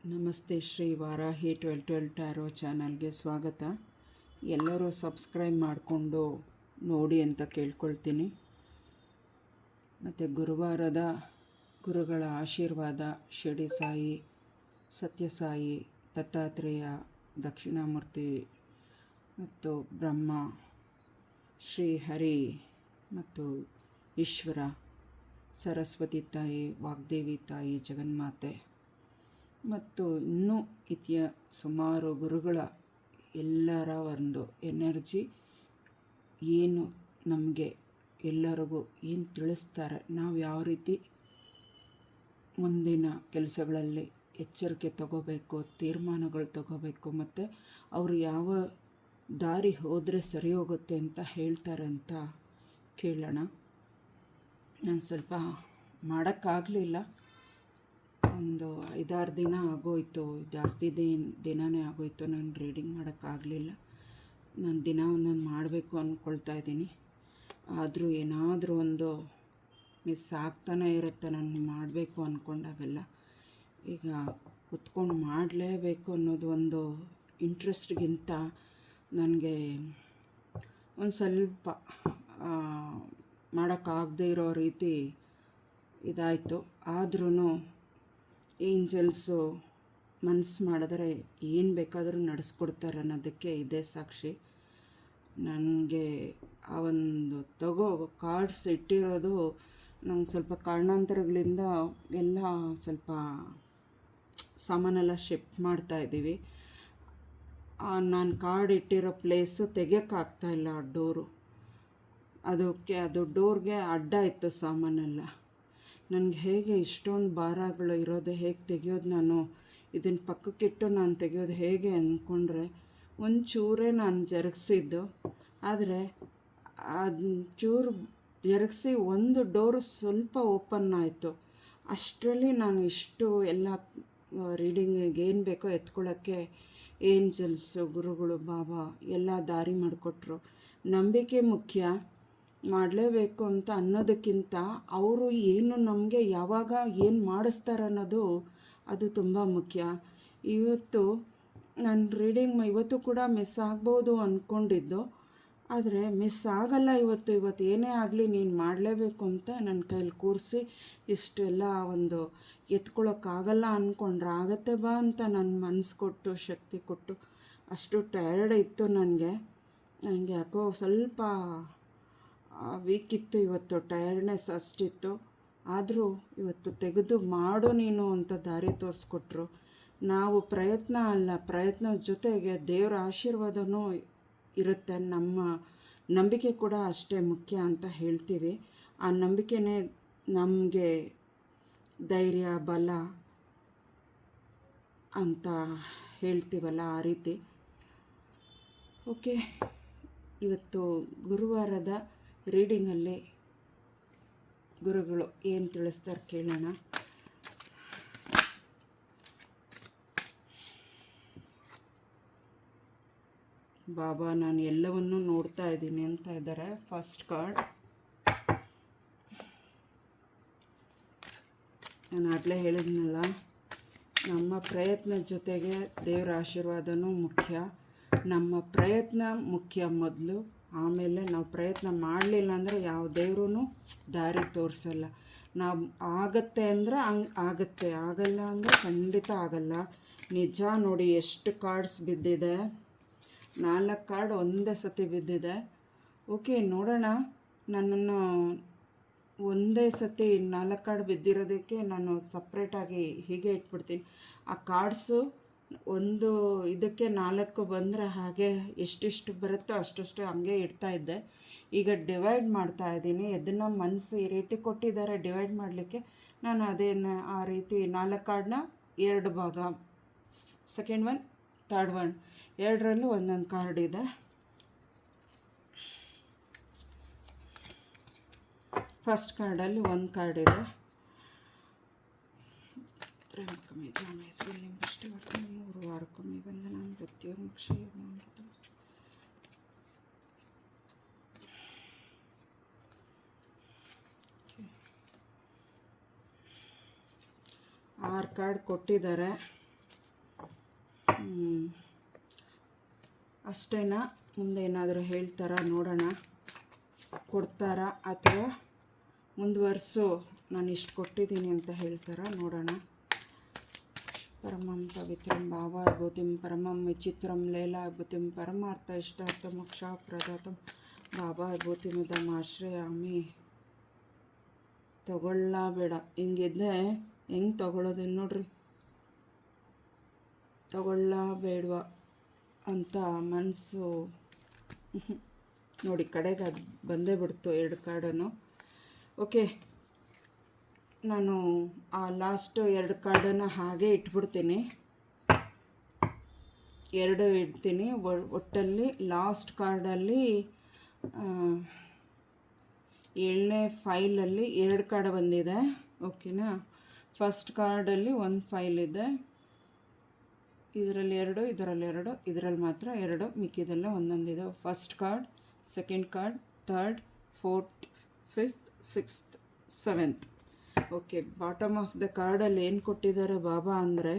ನಮಸ್ತೆ ಶ್ರೀ ವಾರಾಹಿ 1212 ಟ್ಯಾರೋ ಚಾನಲ್ಗೆ ಸ್ವಾಗತ. ಎಲ್ಲರೂ ಸಬ್ಸ್ಕ್ರೈಬ್ ಮಾಡಿಕೊಂಡು ನೋಡಿ ಅಂತ ಕೇಳ್ಕೊಳ್ತೀನಿ. ಮತ್ತು ಗುರುವಾರದ ಗುರುಗಳ ಆಶೀರ್ವಾದ ಶಿರಡಿ ಸಾಯಿ, ಸತ್ಯಸಾಯಿ, ದತ್ತಾತ್ರೇಯ, ದಕ್ಷಿಣಾಮೂರ್ತಿ ಮತ್ತು ಬ್ರಹ್ಮ, ಶ್ರೀ ಹರಿ ಮತ್ತು ಈಶ್ವರ, ಸರಸ್ವತಿ ತಾಯಿ, ವಾಗ್ದೇವಿ ತಾಯಿ, ಜಗನ್ಮಾತೆ ಮತ್ತು ಇನ್ನೂ ಸುಮಾರು ಗುರುಗಳ ಎಲ್ಲರ ಒಂದು ಎನರ್ಜಿ ಏನು ನಮಗೆ ಎಲ್ಲರಿಗೂ ಏನು ತಿಳಿಸ್ತಾರೆ, ನಾವು ಯಾವ ರೀತಿ ಮುಂದಿನ ಕೆಲಸಗಳಲ್ಲಿ ಎಚ್ಚರಿಕೆ ತಗೋಬೇಕು, ತೀರ್ಮಾನಗಳು ತಗೋಬೇಕು, ಮತ್ತು ಅವರು ಯಾವ ದಾರಿ ಹೋದರೆ ಸರಿ ಹೋಗುತ್ತೆ ಅಂತ ಹೇಳ್ತಾರೆ ಅಂತ ಕೇಳೋಣ. ನಾನು ಸ್ವಲ್ಪ ಮಾಡೋಕ್ಕಾಗಲಿಲ್ಲ, ಒಂದು 5-6 ದಿನ ಆಗೋಯಿತು, ಜಾಸ್ತಿ ದಿನವೇ ಆಗೋಯಿತು ನಾನು ರೀಡಿಂಗ್ ಮಾಡೋಕ್ಕಾಗಲಿಲ್ಲ. ನಾನು ದಿನ ಒಂದೊಂದು ಮಾಡಬೇಕು ಅಂದ್ಕೊಳ್ತಾ ಇದ್ದೀನಿ, ಆದರೂ ಏನಾದರೂ ಒಂದು ಮಿಸ್ ಆಗ್ತಾನೆ ಇರುತ್ತೆ. ನಾನು ಮಾಡಬೇಕು ಅಂದ್ಕೊಂಡಾಗೆಲ್ಲ ಈಗ ಕುತ್ಕೊಂಡು ಮಾಡಲೇಬೇಕು ಅನ್ನೋದು ಒಂದು ಇಂಟ್ರೆಸ್ಟ್ಗಿಂತ ನನಗೆ ಒಂದು ಸ್ವಲ್ಪ ಮಾಡೋಕ್ಕಾಗದೇ ಇರೋ ರೀತಿ ಇದಾಯಿತು. ಆದ್ರೂ ಏಂಜಲ್ಸು ಮನಸ್ಸು ಮಾಡಿದ್ರೆ ಏನು ಬೇಕಾದರೂ ನಡೆಸ್ಕೊಡ್ತಾರೆ ಅನ್ನೋದಕ್ಕೆ ಇದೇ ಸಾಕ್ಷಿ. ನನಗೆ ಆ ಒಂದು ಕಾರ್ಡ್ಸ್ ಇಟ್ಟಿರೋದು ನಂಗೆ ಸ್ವಲ್ಪ ಕಾರಣಾಂತರಗಳಿಂದ ಎಲ್ಲ ಸ್ವಲ್ಪ ಸಾಮಾನೆಲ್ಲ ಶಿಫ್ಟ್ ಮಾಡ್ತಾಯಿದ್ದೀವಿ. ನಾನು ಕಾರ್ಡ್ ಇಟ್ಟಿರೋ ಪ್ಲೇಸು ತೆಗಿಯೋಕ್ಕಾಗ್ತಾಯಿಲ್ಲ, ಡೋರು ಅದು ಡೋರ್ಗೆ ಅಡ್ಡ ಇತ್ತು ಸಾಮಾನೆಲ್ಲ. ನನಗೆ ಹೇಗೆ ಇಷ್ಟೊಂದು ಭಾರಗಳು ಇರೋದು ಹೇಗೆ ತೆಗೆಯೋದು, ನಾನು ಇದನ್ನು ಪಕ್ಕಕ್ಕಿಟ್ಟು ನಾನು ತೆಗೆಯೋದು ಹೇಗೆ ಅಂದ್ಕೊಂಡ್ರೆ ಒಂಚೂರೇ ನಾನು ಜರುಗಿಸಿದ್ದು. ಆದರೆ ಚೂರು ಜರುಗಿಸಿ ಒಂದು ಡೋರು ಸ್ವಲ್ಪ ಓಪನ್ ಆಯಿತು. ಅಷ್ಟರಲ್ಲಿ ನಾನು ಇಷ್ಟು ಎಲ್ಲ ರೀಡಿಂಗಿಗೆ ಏನು ಬೇಕೋ ಎತ್ಕೊಳ್ಳೋಕ್ಕೆ ಏಂಜಲ್ಸು, ಗುರುಗಳು, ಬಾಬಾ ಎಲ್ಲ ದಾರಿ ಮಾಡಿಕೊಟ್ರು. ನಂಬಿಕೆ ಮುಖ್ಯ, ಮಾಡಲೇಬೇಕು ಅಂತ ಅನ್ನೋದಕ್ಕಿಂತ ಅವರು ಏನು ನಮಗೆ ಯಾವಾಗ ಏನು ಮಾಡಿಸ್ತಾರೆ ಅನ್ನೋದು ಅದು ತುಂಬ ಮುಖ್ಯ. ಇವತ್ತು ನಾನು ರೀಡಿಂಗ್ ಇವತ್ತು ಕೂಡ ಮಿಸ್ ಆಗ್ಬೋದು ಅಂದ್ಕೊಂಡಿದ್ದು, ಆದರೆ ಮಿಸ್ ಆಗಲ್ಲ. ಇವತ್ತು ಏನೇ ಆಗಲಿ ನೀನು ಮಾಡಲೇಬೇಕು ಅಂತ ನನ್ನ ಕೈಲಿ ಕೂರಿಸಿ ಇಷ್ಟೆಲ್ಲ ಒಂದು ಎತ್ಕೊಳ್ಳೋಕ್ಕಾಗಲ್ಲ ಅಂದ್ಕೊಂಡ್ರೆ ಆಗತ್ತೆ ಬಾ ಅಂತ ನನ್ನ ಮನಸ್ಸು ಕೊಟ್ಟು ಶಕ್ತಿ ಕೊಟ್ಟು. ಅಷ್ಟು ಟಯರ್ಡ್ ಇತ್ತು ನನಗೆ ಯಾಕೋ ಸ್ವಲ್ಪ ವೀಕ್ ಇತ್ತು ಇವತ್ತು, ಟಯರ್ಡ್ನೆಸ್ ಅಷ್ಟಿತ್ತು. ಆದರೂ ಇವತ್ತು ತೆಗೆದು ಮಾಡು ನೀನು ಅಂತ ದಾರಿ ತೋರಿಸ್ಕೊಟ್ರು. ನಾವು ಪ್ರಯತ್ನದ ಜೊತೆಗೆ ದೇವರ ಆಶೀರ್ವಾದವೂ ಇರುತ್ತೆ. ನಮ್ಮ ನಂಬಿಕೆ ಕೂಡ ಅಷ್ಟೇ ಮುಖ್ಯ ಅಂತ ಹೇಳ್ತೀವಿ. ಆ ನಂಬಿಕೆನೇ ನಮಗೆ ಧೈರ್ಯ, ಬಲ ಅಂತ ಹೇಳ್ತೀವಲ್ಲ, ಆ ರೀತಿ. ಓಕೆ, ಇವತ್ತು ಗುರುವಾರದ ರೀಡಿಂಗಲ್ಲಿ ಗುರುಗಳು ಏನು ತಿಳಿಸ್ತಾರೆ ಕೇಳೋಣ. ಬಾಬಾ, ನಾನು ಎಲ್ಲವನ್ನೂ ನೋಡ್ತಾ ಇದ್ದೀನಿ ಅಂತ ಇದ್ದಾರೆ. ಫಸ್ಟ್ ಕಾರ್ಡ್, ನಾನು ಆಗಲೇ ಹೇಳಿದ್ನಲ್ಲ, ನಮ್ಮ ಪ್ರಯತ್ನದ ಜೊತೆಗೆ ದೇವರ ಆಶೀರ್ವಾದನೂ ಮುಖ್ಯ. ನಮ್ಮ ಪ್ರಯತ್ನ ಮುಖ್ಯ ಮೊದಲು, ಆಮೇಲೆ ನಾವು ಪ್ರಯತ್ನ ಮಾಡಲಿಲ್ಲ ಅಂದರೆ ಯಾವ ದೇವ್ರೂ ದಾರಿ ತೋರಿಸಲ್ಲ. ನಾವು ಆಗತ್ತೆ ಅಂದರೆ ಆಗುತ್ತೆ, ಆಗಲ್ಲ ಅಂದರೆ ಖಂಡಿತ ಆಗಲ್ಲ. ನಿಜ ನೋಡಿ, ಎಷ್ಟು ಕಾರ್ಡ್ಸ್ ಬಿದ್ದಿದೆ, 4 ಕಾರ್ಡ್ ಒಂದೇ ಸತಿ ಬಿದ್ದಿದೆ. ಓಕೆ, ನೋಡೋಣ. ನನ್ನನ್ನು ಒಂದೇ ಸತಿ 4 ಕಾರ್ಡ್ ಬಿದ್ದಿರೋದಕ್ಕೆ ನಾನು ಸಪ್ರೇಟಾಗಿ ಹೀಗೆ ಇಟ್ಬಿಡ್ತೀನಿ. ಆ ಕಾರ್ಡ್ಸು ಒಂದು ಇದಕ್ಕೆ 4 ಬಂದರೆ ಹಾಗೆ ಎಷ್ಟಿಷ್ಟು ಬರುತ್ತೋ ಅಷ್ಟಷ್ಟು ಹಂಗೆ ಇಡ್ತಾಯಿದ್ದೆ. ಈಗ ಡಿವೈಡ್ ಮಾಡ್ತಾಯಿದ್ದೀನಿ. ಅದನ್ನು ಮನಸ್ಸು ಈ ರೀತಿ ಕೊಟ್ಟಿದ್ದಾರೆ ಡಿವೈಡ್ ಮಾಡಲಿಕ್ಕೆ. ನಾನು ಆ ರೀತಿ 4 ಕಾರ್ಡ್ನ 2 ಭಾಗ, ಸೆಕೆಂಡ್ ಒನ್, ಥರ್ಡ್ ಒನ್, ಎರಡರಲ್ಲೂ ಒಂದೊಂದು ಕಾರ್ಡ್ ಇದೆ. ಫಸ್ಟ್ ಕಾರ್ಡಲ್ಲಿ 1 ಕಾರ್ಡ್ ಇದೆ. ತ್ರಯಂಬಕಮೇ ಜಾಮೇ ಸ್ವಲಿಂ ಪುಷ್ಟಿವರ್ಧನಂ 3 ವಾರಕ್ಕೊಮ್ಮೆ ವಂದನಾಂ ಮೃತ್ಯೋರ್ಮ ಕ್ಷಯೋರ್ಮಾಮೃತಂ. 6 ಕಾರ್ಡ್ ಕೊಟ್ಟಿದ್ದಾರೆ. ಅಷ್ಟೇನಾ? ಮುಂದೆ ಏನಾದರೂ ಹೇಳ್ತಾರಾ ನೋಡೋಣ, ಕೊಡ್ತಾರಾ ಅಥವಾ ಮುಂದುವರಿಸು ನಾನು ಇಷ್ಟು ಕೊಟ್ಟಿದ್ದೀನಿ ಅಂತ ಹೇಳ್ತಾರಾ ನೋಡೋಣ. ಪರಮಂ ಪವಿತ್ರಂ ಭಾವಾರ್ಭೂತಿಂ ಪರಮಂ ವಿಚಿತ್ರಂ ಲೀಲಾಭೂತಿಂ ಪರಮಾರ್ಥ ಇಷ್ಟಾರ್ಥ ಮೋಕ್ಷ ಪ್ರದಾತಂ ಭಾವಾರ್ಭೂತಿಮಿದಂ ಆಶ್ರಯಾಮಿ. ಬೇಡ ಹಿಂಗಿದ್ದೆ ಹೆಂಗೆ ತಗೊಳ್ಳೋದು ನೋಡ್ರಿ, ಬೇಡವಾ ಅಂತ ಮನಸ್ಸು ನೋಡಿ, ಕಡೆಗೆ ಅದು ಬಂದೇ ಬಿಡ್ತು 2 ಕಾರ್ಡನ್ನು. ಓಕೆ, ನಾನು ಆ ಲಾಸ್ಟ್ 2 ಕಾರ್ಡನ್ನು ಹಾಗೆ ಇಟ್ಬಿಡ್ತೀನಿ, 2 ಇಡ್ತೀನಿ. ಒಟ್ಟಲ್ಲಿ ಲಾಸ್ಟ್ ಕಾರ್ಡಲ್ಲಿ 7ನೇ ಫೈಲಲ್ಲಿ 2 ಕಾರ್ಡ್ ಬಂದಿದೆ. ಓಕೆನಾ? ಫಸ್ಟ್ ಕಾರ್ಡಲ್ಲಿ 1 ಫೈಲ್ ಇದೆ, ಇದರಲ್ಲಿ 2, ಇದರಲ್ಲಿ 2, ಇದರಲ್ಲಿ ಮಾತ್ರ 2, ಮಿಕ್ಕಿದೆಲ್ಲ ಒಂದೊಂದಿದೆ. First card, second card, third, fourth, fifth, sixth, seventh. Okay, bottom of the ಕಾರ್ಡಲ್ಲಿ ಏನು ಕೊಟ್ಟಿದ್ದಾರೆ ಬಾಬಾ ಅಂದರೆ,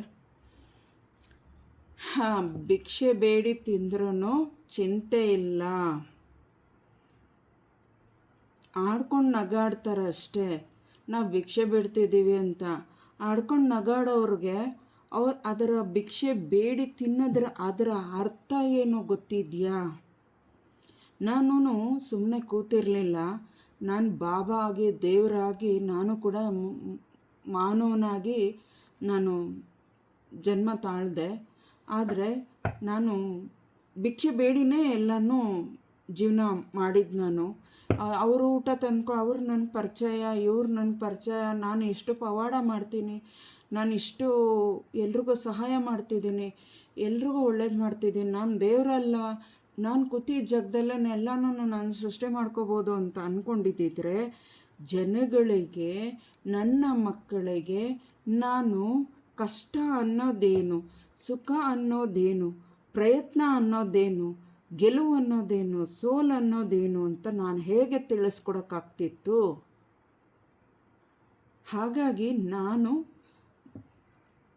ಭಿಕ್ಷೆ ಬೇಡಿ ತಿಂದ್ರೂ ಚಿಂತೆ ಇಲ್ಲ, ಆಡ್ಕೊಂಡು ನಗಾಡ್ತಾರೆ ಅಷ್ಟೇ. ನಾವು ಭಿಕ್ಷೆ ಬಿಡ್ತಿದ್ದೀವಿ ಅಂತ ಆಡ್ಕೊಂಡು ನಗಾಡೋವ್ರಿಗೆ ಅದರ ಭಿಕ್ಷೆ ಬೇಡಿ ತಿನ್ನೋದ್ರ ಅದರ ಅರ್ಥ ಏನು ಗೊತ್ತಿದೆಯಾ? ನಾನು ಸುಮ್ಮನೆ ಕೂತಿರಲಿಲ್ಲ, ನಾನು ಬಾಬಾ ಆಗಿ ದೇವರಾಗಿ ನಾನು ಕೂಡ ಮಾನವನಾಗಿ ನಾನು ಜನ್ಮ ತಾಳಿದೆ. ಆದರೆ ನಾನು ಭಿಕ್ಷೆ ಬೇಡಿನೇ ಎಲ್ಲನೂ ಜೀವನ ಮಾಡಿದ್ದು. ನಾನು ಅವರು ಊಟ ಅವ್ರು ನನ್ನ ಪರಿಚಯ, ಇವ್ರು ನನ್ನ ಪರಿಚಯ, ನಾನು ಎಷ್ಟು ಪವಾಡ ಮಾಡ್ತೀನಿ, ನಾನು ಇಷ್ಟು ಎಲ್ರಿಗೂ ಸಹಾಯ ಮಾಡ್ತಿದ್ದೀನಿ, ಎಲ್ರಿಗೂ ಒಳ್ಳೇದು ಮಾಡ್ತಿದ್ದೀನಿ, ನಾನು ದೇವರಲ್ಲ, ನಾನು ಕೂತಿದ್ದ ಜಾಗದಲ್ಲೇ ಎಲ್ಲನೂ ನಾನು ಸೃಷ್ಟಿ ಮಾಡ್ಕೋಬೋದು ಅಂತ ಅಂದ್ಕೊಂಡಿದ್ದಿದ್ರೆ, ಜನಗಳಿಗೆ, ನನ್ನ ಮಕ್ಕಳಿಗೆ ನಾನು ಕಷ್ಟ ಅನ್ನೋದೇನು, ಸುಖ ಅನ್ನೋದೇನು, ಪ್ರಯತ್ನ ಅನ್ನೋದೇನು, ಗೆಲುವು ಅನ್ನೋದೇನು, ಸೋಲು ಅನ್ನೋದೇನು ಅಂತ ನಾನು ಹೇಗೆ ತಿಳಿಸ್ಕೊಡೋಕ್ಕಾಗ್ತಿತ್ತು? ಹಾಗಾಗಿ ನಾನು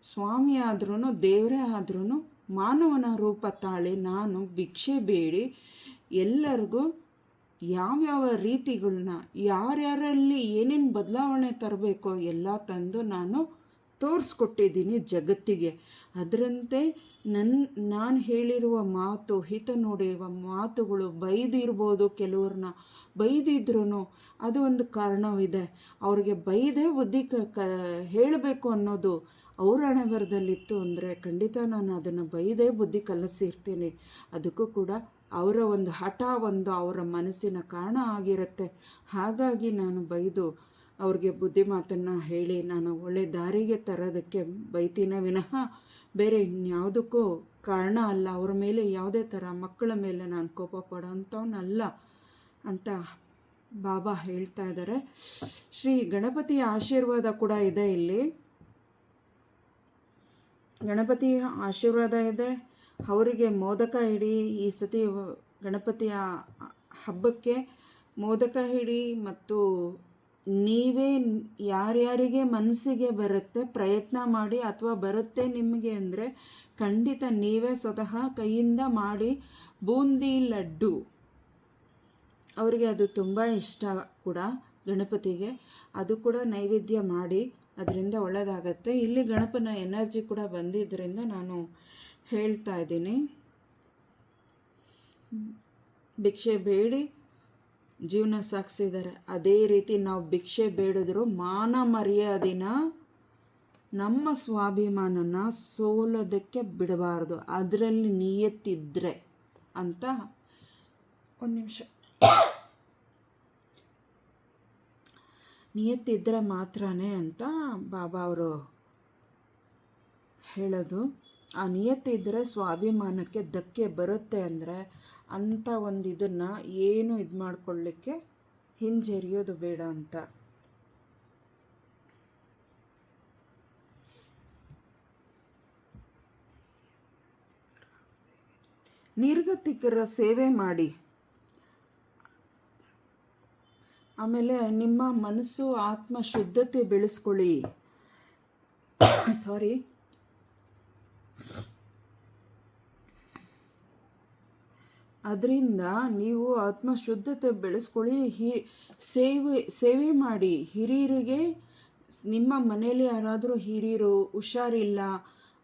ಸ್ವಾಮಿ ಆದ್ರೂ ದೇವರೇ ಆದ್ರೂ ಮಾನವನ ರೂಪ ತಾಳಿ ನಾನು ಭಿಕ್ಷೆ ಬೇಡಿ ಎಲ್ಲರಿಗೂ ಯಾವ್ಯಾವ ರೀತಿಗಳನ್ನ, ಯಾರ್ಯಾರಲ್ಲಿ ಏನೇನು ಬದಲಾವಣೆ ತರಬೇಕೋ ಎಲ್ಲ ತಂದು ನಾನು ತೋರಿಸ್ಕೊಟ್ಟಿದ್ದೀನಿ ಜಗತ್ತಿಗೆ. ಅದರಂತೆ ನಾನು ಹೇಳಿರುವ ಮಾತು, ಹಿತ ನುಡಿಯುವ ಮಾತುಗಳು ಬೈದಿರ್ಬೋದು, ಕೆಲವ್ರನ್ನ ಬೈದಿದ್ರೂ ಅದು ಒಂದು ಕಾರಣವಿದೆ. ಅವ್ರಿಗೆ ಬೈದೇ ಬುದ್ಧಿ ಹೇಳಬೇಕು ಅನ್ನೋದು ಅವ್ರ ಹಣೆಬರದಲ್ಲಿತ್ತು ಅಂದರೆ ಖಂಡಿತ ನಾನು ಅದನ್ನು ಬೈದೇ ಬುದ್ಧಿ ಕಲಿಸಿರ್ತೀನಿ. ಅದಕ್ಕೂ ಕೂಡ ಅವರ ಒಂದು ಹಠ, ಒಂದು ಅವರ ಮನಸ್ಸಿನ ಕಾರಣ ಆಗಿರುತ್ತೆ. ಹಾಗಾಗಿ ನಾನು ಬೈದು ಅವ್ರಿಗೆ ಬುದ್ಧಿ ಮಾತನ್ನು ಹೇಳಿ ನಾನು ಒಳ್ಳೆ ದಾರಿಗೆ ತರೋದಕ್ಕೆ ಬೈತೀನೇ ವಿನಃ ಬೇರೆ ಇನ್ಯಾವುದಕ್ಕೂ ಕಾರಣ ಅಲ್ಲ. ಅವ್ರ ಮೇಲೆ ಯಾವುದೇ ಥರ ಮಕ್ಕಳ ಮೇಲೆ ನಾನು ಕೋಪ ಪಡೋಂಥವನ್ನಲ್ಲ ಅಂತ ಬಾಬಾ ಹೇಳ್ತಾ ಇದ್ದಾರೆ. ಶ್ರೀ ಗಣಪತಿಯ ಆಶೀರ್ವಾದ ಕೂಡ ಇದೆ ಇಲ್ಲಿ. ಗಣಪತಿಯ ಆಶೀರ್ವಾದ ಇದೆ. ಅವರಿಗೆ ಮೋದಕ ಇಡಿ. ಈ ಸತಿ ಗಣಪತಿಯ ಹಬ್ಬಕ್ಕೆ ಮೋದಕ ಹಿಡಿ ಮತ್ತು ನೀವೇ ಯಾರ್ಯಾರಿಗೆ ಮನಸ್ಸಿಗೆ ಬರುತ್ತೆ ಪ್ರಯತ್ನ ಮಾಡಿ, ಅಥವಾ ಬರುತ್ತೆ ನಿಮಗೆ ಅಂದರೆ ಖಂಡಿತ ನೀವೇ ಸ್ವತಃ ಕೈಯಿಂದ ಮಾಡಿ ಬೂಂದಿ ಲಡ್ಡು, ಅವರಿಗೆ ಅದು ತುಂಬ ಇಷ್ಟ ಕೂಡ ಗಣಪತಿಗೆ, ಅದು ಕೂಡ ನೈವೇದ್ಯ ಮಾಡಿ, ಅದರಿಂದ ಒಳ್ಳೆಯದಾಗತ್ತೆ. ಇಲ್ಲಿ ಗಣಪನ ಎನರ್ಜಿ ಕೂಡ ಬಂದಿದ್ದರಿಂದ ನಾನು ಹೇಳ್ತಾ ಇದ್ದೀನಿ. ಭಿಕ್ಷೆ ಬೇಡಿ ಜೀವನ ಸಾಗಿಸಿದ್ದಾರೆ. ಅದೇ ರೀತಿ ನಾವು ಭಿಕ್ಷೆ ಬೇಡಿದ್ರು ಮಾನ ಮರ್ಯಾದಿನ, ನಮ್ಮ ಸ್ವಾಭಿಮಾನನ ಸೋಲೋದಕ್ಕೆ ಬಿಡಬಾರ್ದು. ಅದರಲ್ಲಿ ನಿಯತ್ತಿದ್ರೆ ಅಂತ, ಒಂದು ನಿಮಿಷ, ನಿಯತ್ತಿದ್ರೆ ಮಾತ್ರನೇ ಅಂತ ಬಾಬಾ ಅವರು ಹೇಳೋದು. ಆ ನಿಯತ್ತಿದ್ದರೆ ಸ್ವಾಭಿಮಾನಕ್ಕೆ ಧಕ್ಕೆ ಬರುತ್ತೆ ಅಂದರೆ ಅಂಥ ಒಂದು ಇದನ್ನು ಏನು ಇದು ಮಾಡ್ಕೊಳ್ಳಿಕ್ಕೆ ಹಿಂಜರಿಯೋದು ಬೇಡ ಅಂತ. ನಿರ್ಗತಿಕರ ಸೇವೆ ಮಾಡಿ. ಆಮೇಲೆ ನಿಮ್ಮ ಮನಸ್ಸು ಆತ್ಮ ಶುದ್ಧತೆ ಬೆಳೆಸ್ಕೊಳ್ಳಿ. ಅದರಿಂದ ನೀವು ಆತ್ಮಶುದ್ಧತೆ ಬೆಳೆಸ್ಕೊಳ್ಳಿ. ಸೇವೆ ಮಾಡಿ. ಹಿರಿಯರಿಗೆ, ನಿಮ್ಮ ಮನೇಲಿ ಯಾರಾದರೂ ಹಿರಿಯರು ಹುಷಾರಿಲ್ಲ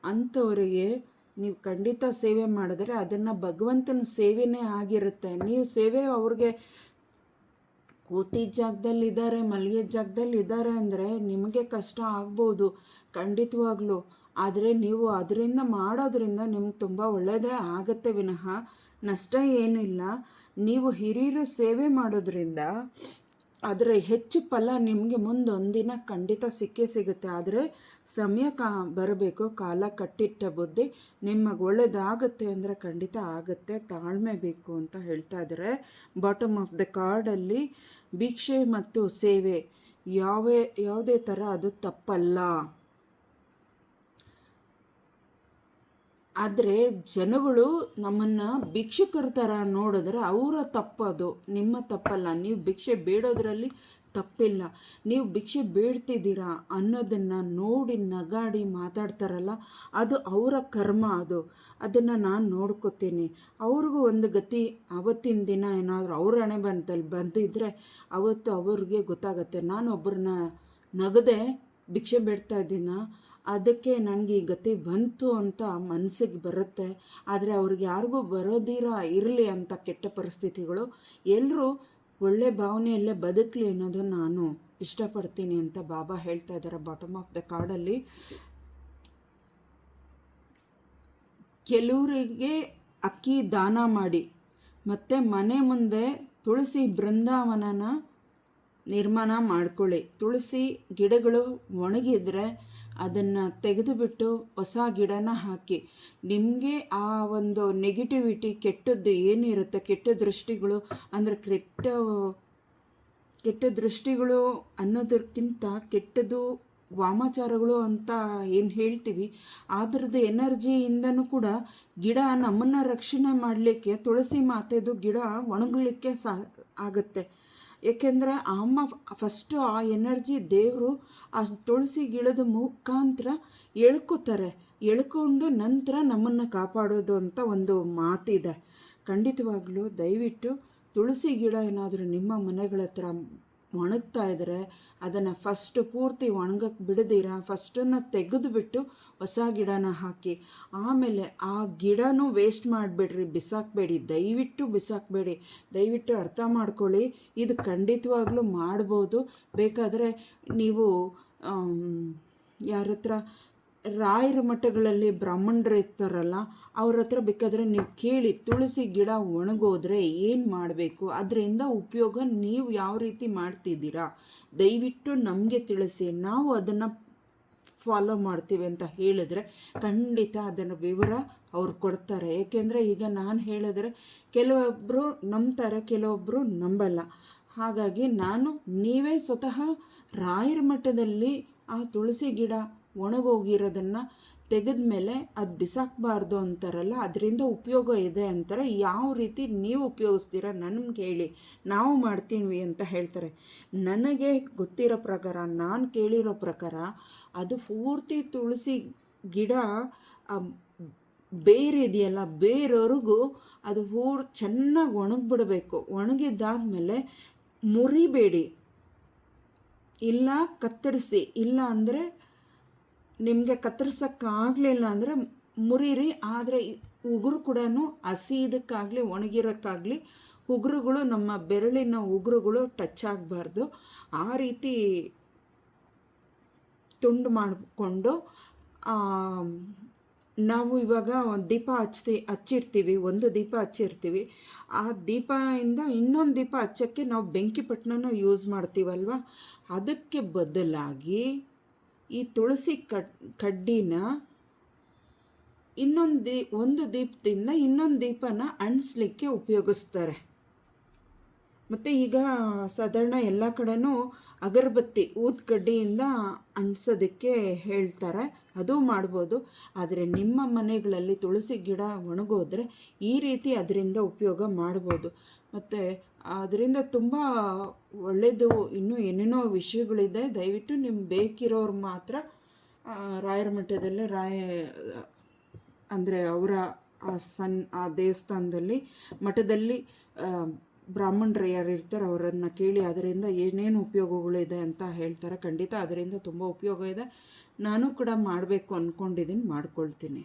ಅಂಥವರಿಗೆ ನೀವು ಖಂಡಿತ ಸೇವೆ ಮಾಡಿದ್ರೆ ಅದನ್ನು ಭಗವಂತನ ಸೇವೆನೇ ಆಗಿರುತ್ತೆ. ನೀವು ಸೇವೆ ಅವ್ರಿಗೆ ಕೂತಿದ್ದ ಜಾಗದಲ್ಲಿ ಇದ್ದಾರೆ, ಮಲಗಿದ ಜಾಗದಲ್ಲಿ ಇದ್ದಾರೆ ಅಂದರೆ ನಿಮಗೆ ಕಷ್ಟ ಆಗ್ಬೋದು ಖಂಡಿತವಾಗ್ಲೂ. ಆದರೆ ನೀವು ಅದರಿಂದ ಮಾಡೋದ್ರಿಂದ ನಿಮ್ಗೆ ತುಂಬ ಒಳ್ಳೆಯದೇ ಆಗುತ್ತೆ ವಿನಃ ನಷ್ಟ ಏನಿಲ್ಲ. ನೀವು ಹಿರಿಯರು ಸೇವೆ ಮಾಡೋದ್ರಿಂದ ಅದರ ಹೆಚ್ಚು ಫಲ ನಿಮಗೆ ಮುಂದೊಂದಿನ ಖಂಡಿತ ಸಿಕ್ಕೇ ಸಿಗುತ್ತೆ. ಆದರೆ ಸಮಯ ಬರಬೇಕು. ಕಾಲ ಕಟ್ಟಿಟ್ಟ ಬುದ್ಧಿ. ನಿಮಗೆ ಒಳ್ಳೆಯದಾಗುತ್ತೆ ಅಂದರೆ ಖಂಡಿತ ಆಗುತ್ತೆ. ತಾಳ್ಮೆ ಬೇಕು ಅಂತ ಹೇಳ್ತಾ ಇದ್ದಾರೆ. ಬಾಟಮ್ ಆಫ್ ದ ಕಾರ್ಡಲ್ಲಿ ಭಿಕ್ಷೆ ಮತ್ತು ಸೇವೆ ಯಾವುದೇ ಥರ ಅದು ತಪ್ಪಲ್ಲ. ಆದರೆ ಜನಗಳು ನಮ್ಮನ್ನು ಭಿಕ್ಷುಕರ ಥರ ನೋಡಿದ್ರೆ ಅವರ ತಪ್ಪದು, ನಿಮ್ಮ ತಪ್ಪಲ್ಲ. ನೀವು ಭಿಕ್ಷೆ ಬೇಡೋದ್ರಲ್ಲಿ ತಪ್ಪಿಲ್ಲ. ನೀವು ಭಿಕ್ಷೆ ಬೇಡ್ತಿದ್ದೀರಾ ಅನ್ನೋದನ್ನು ನೋಡಿ ನಗಾಡಿ ಮಾತಾಡ್ತಾರಲ್ಲ, ಅದು ಅವರ ಕರ್ಮ. ಅದನ್ನು ನಾನು ನೋಡ್ಕೋತೀನಿ. ಅವ್ರಿಗೂ ಒಂದು ಗತಿ ಅವತ್ತಿನ ದಿನ ಏನಾದರೂ ಅವ್ರ ಹಣೆ ಬಂದಿದ್ದರೆ ಅವತ್ತು ಅವ್ರಿಗೆ ಗೊತ್ತಾಗತ್ತೆ, ನಾನು ಒಬ್ಬರನ್ನ ನಗದೆ ಭಿಕ್ಷೆ ಬೇಡ್ತಾ ಇದ್ದೀನ, ಅದಕ್ಕೆ ನನಗೆ ಈ ಗತಿ ಬಂತು ಅಂತ ಮನಸ್ಸಿಗೆ ಬರುತ್ತೆ. ಆದರೆ ಅವ್ರಿಗೆ ಯಾರಿಗೂ ಬರೋದಿರ ಇರಲಿ ಅಂತ ಕೆಟ್ಟ ಪರಿಸ್ಥಿತಿಗಳು. ಎಲ್ಲರೂ ಒಳ್ಳೆ ಭಾವನೆಯಲ್ಲೇ ಬದುಕಲಿ ಅನ್ನೋದು ನಾನು ಇಷ್ಟಪಡ್ತೀನಿ ಅಂತ ಬಾಬಾ ಹೇಳ್ತಾ ಇದ್ದಾರೆ ಬಾಟಮ್ ಆಫ್ ದ ಕಾರ್ಡಲ್ಲಿ. ಕೆಲವರಿಗೆ ಅಕ್ಕಿ ದಾನ ಮಾಡಿ ಮತ್ತು ಮನೆ ಮುಂದೆ ತುಳಸಿ ಬೃಂದಾವನನ ನಿರ್ಮಾಣ ಮಾಡ್ಕೊಳ್ಳಿ. ತುಳಸಿ ಗಿಡಗಳು ಒಣಗಿದ್ರೆ ಅದನ್ನು ತೆಗೆದುಬಿಟ್ಟು ಹೊಸ ಗಿಡನ ಹಾಕಿ. ನಿಮಗೆ ಆ ಒಂದು ನೆಗೆಟಿವಿಟಿ, ಕೆಟ್ಟದ್ದು ಏನಿರುತ್ತೆ, ಕೆಟ್ಟ ದೃಷ್ಟಿಗಳು ಅಂದರೆ ಕೆಟ್ಟ ದೃಷ್ಟಿಗಳು ಅನ್ನೋದಕ್ಕಿಂತ ಕೆಟ್ಟದ್ದು ವಾಮಾಚಾರಗಳು ಅಂತ ಏನು ಹೇಳ್ತೀವಿ, ಅದರದ್ದು ಎನರ್ಜಿಯಿಂದನೂ ಕೂಡ ಗಿಡ ನಮ್ಮನ್ನು ರಕ್ಷಣೆ ಮಾಡಲಿಕ್ಕೆ ತುಳಸಿ ಮಾತೆದು ಗಿಡ ಒಣಗಲಿಕ್ಕೆ ಆಗುತ್ತೆ. ಏಕೆಂದರೆ ಅಮ್ಮ ಫಸ್ಟು ಆ ಎನರ್ಜಿ ದೇವರು ಆ ತುಳಸಿ ಗಿಡದ ಮುಖಾಂತರ ಎಳ್ಕೊಂಡು ನಂತರ ನಮ್ಮನ್ನು ಕಾಪಾಡೋದು ಅಂತ ಒಂದು ಮಾತಿದೆ. ಖಂಡಿತವಾಗ್ಲೂ ದಯವಿಟ್ಟು ತುಳಸಿ ಗಿಡ ಏನಾದರೂ ನಿಮ್ಮ ಮನೆಗಳ ಹತ್ರ ಒಣಗ್ತಾ ಇದ್ದರೆ ಅದನ್ನು ಫಸ್ಟು ಪೂರ್ತಿ ಒಣಗಕ್ಕೆ ಬಿಡದಿರ ಫಸ್ಟನ್ನು ತೆಗೆದುಬಿಟ್ಟು ಹೊಸ ಗಿಡನ ಹಾಕಿ. ಆಮೇಲೆ ಆ ಗಿಡನೂ ವೇಸ್ಟ್ ಮಾಡಿಬಿಡ್ರಿ, ಬಿಸಾಕಬೇಡಿ, ದಯವಿಟ್ಟು ಬಿಸಾಕಬೇಡಿ. ದಯವಿಟ್ಟು ಅರ್ಥ ಮಾಡ್ಕೊಳ್ಳಿ, ಇದು ಖಂಡಿತವಾಗ್ಲೂ ಮಾಡ್ಬೋದು. ಬೇಕಾದರೆ ನೀವು ಯಾರ ಹತ್ರ ರಾಯರ ಮಠಗಳಲ್ಲಿ ಬ್ರಾಹ್ಮಣರು ಇರ್ತಾರಲ್ಲ ಅವ್ರ ಹತ್ರ ಬೇಕಾದರೆ ನೀವು ಕೇಳಿ, ತುಳಸಿ ಗಿಡ ಒಣಗೋದ್ರೆ ಏನು ಮಾಡಬೇಕು, ಅದರಿಂದ ಉಪಯೋಗ ನೀವು ಯಾವ ರೀತಿ ಮಾಡ್ತಿದ್ದೀರಾ ದಯವಿಟ್ಟು ನಮಗೆ ತಿಳಿಸಿ. ನಾವು ಅದನ್ನು ಫಾಲೋ ಮಾಡ್ತೀವಿ ಅಂತ ಹೇಳಿದ್ರೆ ಖಂಡಿತ ಅದನ್ನು ವಿವರ ಅವ್ರು ಕೊಡ್ತಾರೆ. ಏಕೆಂದರೆ ಈಗ ನಾನು ಹೇಳಿದ್ರೆ ಕೆಲವೊಬ್ಬರು ನಂಬ್ತಾರೆ, ಕೆಲವೊಬ್ಬರು ನಂಬಲ್ಲ. ಹಾಗಾಗಿ ನೀವೇ ಸ್ವತಃ ರಾಯರ ಮಠದಲ್ಲಿ ಆ ತುಳಸಿ ಗಿಡ ಒಣಗೋಗಿರೋದನ್ನು ತೆಗೆದ ಮೇಲೆ ಅದು ಬಿಸಾಕಬಾರ್ದು ಅಂತಾರಲ್ಲ, ಅದರಿಂದ ಉಪಯೋಗ ಇದೆ ಅಂತಾರೆ. ಯಾವ ರೀತಿ ನೀವು ಉಪಯೋಗಿಸ್ತೀರ ನನಗೆ ಹೇಳಿ, ನಾವು ಮಾಡ್ತೀವಿ ಅಂತ ಹೇಳ್ತಾರೆ. ನನಗೆ ಗೊತ್ತಿರೋ ಪ್ರಕಾರ, ನಾನು ಕೇಳಿರೋ ಪ್ರಕಾರ ಅದು ಪೂರ್ತಿ ತುಳಸಿ ಗಿಡ ಬೇರಿದೆಯಲ್ಲ, ಬೇರವರೆಗೂ ಅದು ಚೆನ್ನಾಗಿ ಒಣಗಿಬಿಡಬೇಕು. ಒಣಗಿದ್ದಾದಮೇಲೆ ಮುರಿಬೇಡಿ, ಇಲ್ಲ ಕತ್ತರಿಸಿ, ಇಲ್ಲ ಅಂದರೆ ನಿಮಗೆ ಕತ್ತರಿಸೋಕ್ಕಾಗಲಿಲ್ಲ ಅಂದರೆ ಮುರಿರಿ. ಆದರೆ ಉಗುರು ಕೂಡ ಹಸಿದಕ್ಕಾಗಲಿ ಒಣಗಿರೋಕ್ಕಾಗಲಿ ಉಗುರುಗಳು, ನಮ್ಮ ಬೆರಳಿನ ಉಗುರುಗಳು ಟಚ್ ಆಗಬಾರ್ದು. ಆ ರೀತಿ ತುಂಡು ಮಾಡಿಕೊಂಡು ನಾವು ಇವಾಗ ದೀಪ ಹಚ್ಚಿರ್ತೀವಿ, ಒಂದು ದೀಪ ಹಚ್ಚಿರ್ತೀವಿ. ಆ ದೀಪದಿಂದ ಇನ್ನೊಂದು ದೀಪ ಹಚ್ಚೋಕ್ಕೆ ನಾವು ಬೆಂಕಿ ಪಟ್ಟಣನ ಯೂಸ್ ಮಾಡ್ತೀವಲ್ವ, ಅದಕ್ಕೆ ಬದಲಾಗಿ ಈ ತುಳಸಿ ಕಡ್ಡಿನ ಒಂದು ದೀಪದಿಂದ ಇನ್ನೊಂದು ದೀಪನ ಅಂಟಿಸ್ಲಿಕ್ಕೆ ಉಪಯೋಗಿಸ್ತಾರೆ. ಮತ್ತು ಈಗ ಸಾಧಾರಣ ಎಲ್ಲ ಕಡೆನೂ ಅಗರಬತ್ತಿ ಊದ್ಕಡ್ಡಿಯಿಂದ ಅಂಟಿಸೋದಕ್ಕೆ ಹೇಳ್ತಾರೆ, ಅದು ಮಾಡ್ಬೋದು. ಆದರೆ ನಿಮ್ಮ ಮನೆಗಳಲ್ಲಿ ತುಳಸಿ ಗಿಡ ಒಣಗೋದ್ರೆ ಈ ರೀತಿ ಅದರಿಂದ ಉಪಯೋಗ ಮಾಡ್ಬೋದು. ಮತ್ತು ಅದರಿಂದ ತುಂಬ ಒಳ್ಳೆಯದು. ಇನ್ನೂ ಏನೇನೋ ವಿಷಯಗಳಿದೆ. ದಯವಿಟ್ಟು ನಿಮ್ಗೆ ಬೇಕಿರೋರು ಮಾತ್ರ ರಾಯರ ಮಠದಲ್ಲೇ ಅಂದರೆ ಅವರ ಆ ದೇವಸ್ಥಾನದಲ್ಲಿ ಮಠದಲ್ಲಿ ಬ್ರಾಹ್ಮಣರು ಯಾರು ಇರ್ತಾರೆ ಅವರನ್ನು ಕೇಳಿ ಅದರಿಂದ ಏನೇನು ಉಪಯೋಗಗಳಿದೆ ಅಂತ ಹೇಳ್ತಾರೆ. ಖಂಡಿತ ಅದರಿಂದ ತುಂಬ ಉಪಯೋಗ ಇದೆ. ನಾನು ಕೂಡ ಮಾಡಬೇಕು ಅಂದ್ಕೊಂಡಿದ್ದೀನಿ, ಮಾಡ್ಕೊಳ್ತೀನಿ.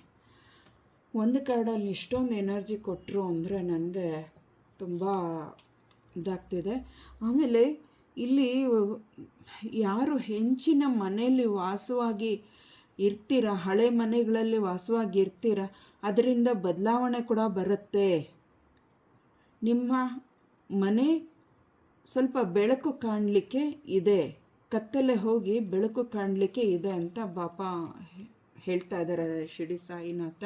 ಒಂದು ಕಾರ್ಡಲ್ಲಿ ಇಷ್ಟೊಂದು ಎನರ್ಜಿ ಕೊಟ್ಟರು ಅಂದರೆ ನನಗೆ ತುಂಬ ಇದಾಗ್ತಿದೆ. ಆಮೇಲೆ ಇಲ್ಲಿ ಯಾರು ಹೆಂಚಿನ ಮನೆಯಲ್ಲಿ ವಾಸವಾಗಿ ಇರ್ತೀರ, ಹಳೆ ಮನೆಗಳಲ್ಲಿ ವಾಸವಾಗಿ ಇರ್ತೀರ, ಅದರಿಂದ ಬದಲಾವಣೆ ಕೂಡ ಬರುತ್ತೆ. ನಿಮ್ಮ ಮನೆ ಸ್ವಲ್ಪ ಬೆಳಕು ಕಾಣಲಿಕ್ಕೆ ಇದೆ, ಕತ್ತಲೆ ಹೋಗಿ ಬೆಳಕು ಕಾಣಲಿಕ್ಕೆ ಇದೆ ಅಂತ ಬಾಬಾ ಹೇಳ್ತಾ ಇದ್ದಾರೆ Shirdi Sainath.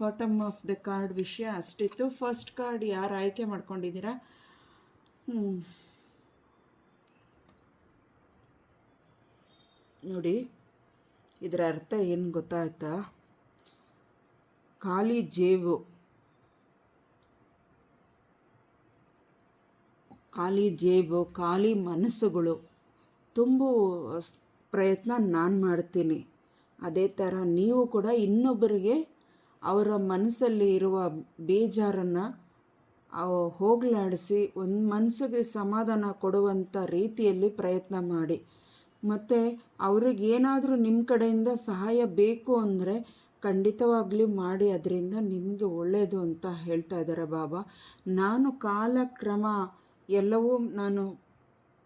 Bottom of the card ವಿಷಯ ಅಷ್ಟಿತ್ತು. ಫಸ್ಟ್ ಕಾರ್ಡ್ ಯಾರು ಆಯ್ಕೆ ಮಾಡ್ಕೊಂಡಿದ್ದೀರಾ? ನೋಡಿ, ಇದರ ಅರ್ಥ ಏನು ಗೊತ್ತಾಯ್ತಾ? ಖಾಲಿ ಜೇಬು, ಖಾಲಿ ಮನಸ್ಸುಗಳು ತುಂಬು ಪ್ರಯತ್ನ ನಾನು ಮಾಡ್ತೀನಿ. ಅದೇ ಥರ ನೀವು ಕೂಡ ಇನ್ನೊಬ್ಬರಿಗೆ ಅವರ ಮನಸ್ಸಲ್ಲಿ ಇರುವ ಬೇಜಾರನ್ನು ಹೋಗಲಾಡಿಸಿ ಒಂದು ಮನಸ್ಸಿಗೆ ಸಮಾಧಾನ ಕೊಡುವಂಥ ರೀತಿಯಲ್ಲಿ ಪ್ರಯತ್ನ ಮಾಡಿ. ಮತ್ತು ಅವ್ರಿಗೇನಾದರೂ ನಿಮ್ಮ ಕಡೆಯಿಂದ ಸಹಾಯ ಬೇಕು ಅಂದರೆ ಖಂಡಿತವಾಗ್ಲೂ ಮಾಡಿ, ಅದರಿಂದ ನಿಮಗೆ ಒಳ್ಳೆಯದು ಅಂತ ಹೇಳ್ತಾ ಇದ್ದಾರೆ ಬಾಬಾ. ನಾನು ಕಾಲಕ್ರಮ ಎಲ್ಲವೂ ನಾನು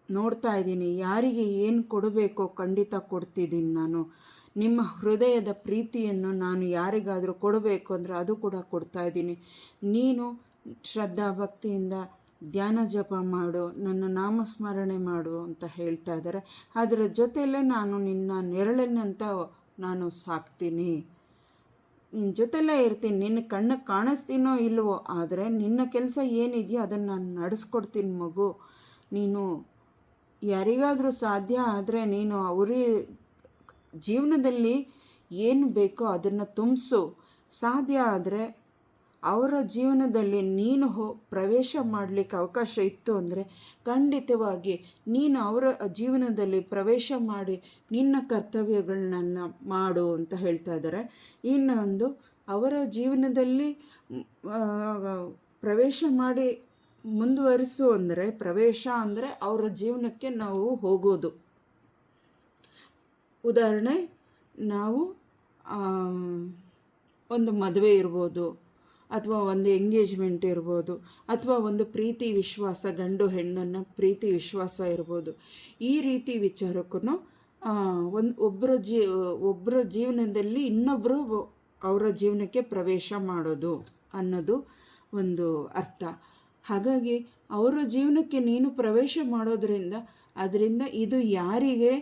ನೋಡ್ತಾ ಇದ್ದೀನಿ. ಯಾರಿಗೆ ಏನು ಕೊಡಬೇಕೋ ಖಂಡಿತ ಕೊಡ್ತಿದ್ದೀನಿ. ನಾನು ನಿಮ್ಮ ಹೃದಯದ ಪ್ರೀತಿಯನ್ನು ನಾನು ಯಾರಿಗಾದರೂ ಕೊಡಬೇಕು ಅಂದರೆ ಅದು ಕೂಡ ಕೊಡ್ತಾಯಿದ್ದೀನಿ. ನೀನು ಶ್ರದ್ಧಾ ಭಕ್ತಿಯಿಂದ ಧ್ಯಾನ ಜಪ ಮಾಡು, ನನ್ನ ನಾಮಸ್ಮರಣೆ ಮಾಡು ಅಂತ ಹೇಳ್ತಾ ಇದ್ದಾರೆ. ಅದರ ಜೊತೆಯಲ್ಲೇ ನಾನು ನಿನ್ನ ನೆರಳನ್ನಂತ ನಾನು ಸಾಕ್ತೀನಿ, ನಿನ್ನ ಜೊತೆಲೇ ಇರ್ತೀನಿ. ನಿನ್ನ ಕಣ್ಣಿಗೆ ಕಾಣಿಸ್ತೀನೋ ಇಲ್ವೋ, ಆದರೆ ನಿನ್ನ ಕೆಲಸ ಏನಿದೆಯೋ ಅದನ್ನು ನಾನು ನಡೆಸ್ಕೊಡ್ತೀನಿ ಮಗು. ನೀನು ಯಾರಿಗಾದರೂ ಸಾಧ್ಯ ಆದರೆ ನೀನು ಅವರೇ ಜೀವನದಲ್ಲಿ ಏನು ಬೇಕೋ ಅದನ್ನು ತುಂಬಿಸು. ಸಾಧ್ಯ ಆದರೆ ಅವರ ಜೀವನದಲ್ಲಿ ನೀನು ಪ್ರವೇಶ ಮಾಡಲಿಕ್ಕೆ ಅವಕಾಶ ಇತ್ತು ಅಂದರೆ ಖಂಡಿತವಾಗಿ ನೀನು ಅವರ ಜೀವನದಲ್ಲಿ ಪ್ರವೇಶ ಮಾಡಿ ನಿನ್ನ ಕರ್ತವ್ಯಗಳನ್ನ ಮಾಡು ಅಂತ ಹೇಳ್ತಾ ಇದ್ದಾರೆ. ಇನ್ನೊಂದು, ಅವರ ಜೀವನದಲ್ಲಿ ಪ್ರವೇಶ ಮಾಡಿ ಮುಂದುವರಿಸು ಅಂದರೆ, ಪ್ರವೇಶ ಅಂದರೆ ಅವರ ಜೀವನಕ್ಕೆ ನಾವು ಹೋಗೋದು. ಉದಾಹರಣೆ, ನಾವು ಒಂದು ಮದುವೆ ಇರ್ಬೋದು, ಅಥವಾ ಒಂದು ಎಂಗೇಜ್ಮೆಂಟ್ ಇರ್ಬೋದು, ಅಥವಾ ಒಂದು ಪ್ರೀತಿ ವಿಶ್ವಾಸ, ಗಂಡು ಹೆಣ್ಣನ್ನು ಪ್ರೀತಿ ವಿಶ್ವಾಸ ಇರ್ಬೋದು. ಈ ರೀತಿ ವಿಚಾರಕ್ಕೂ ಒಬ್ಬರ ಜೀವನದಲ್ಲಿ ಇನ್ನೊಬ್ಬರು ಅವರ ಜೀವನಕ್ಕೆ ಪ್ರವೇಶ ಮಾಡೋದು ಅನ್ನೋದು ಒಂದು ಅರ್ಥ. ಹಾಗಾಗಿ ಅವರ ಜೀವನಕ್ಕೆ ನೀನು ಪ್ರವೇಶ ಮಾಡೋದ್ರಿಂದ ಅದರಿಂದ ಇದು ಯಾರಿಗೆ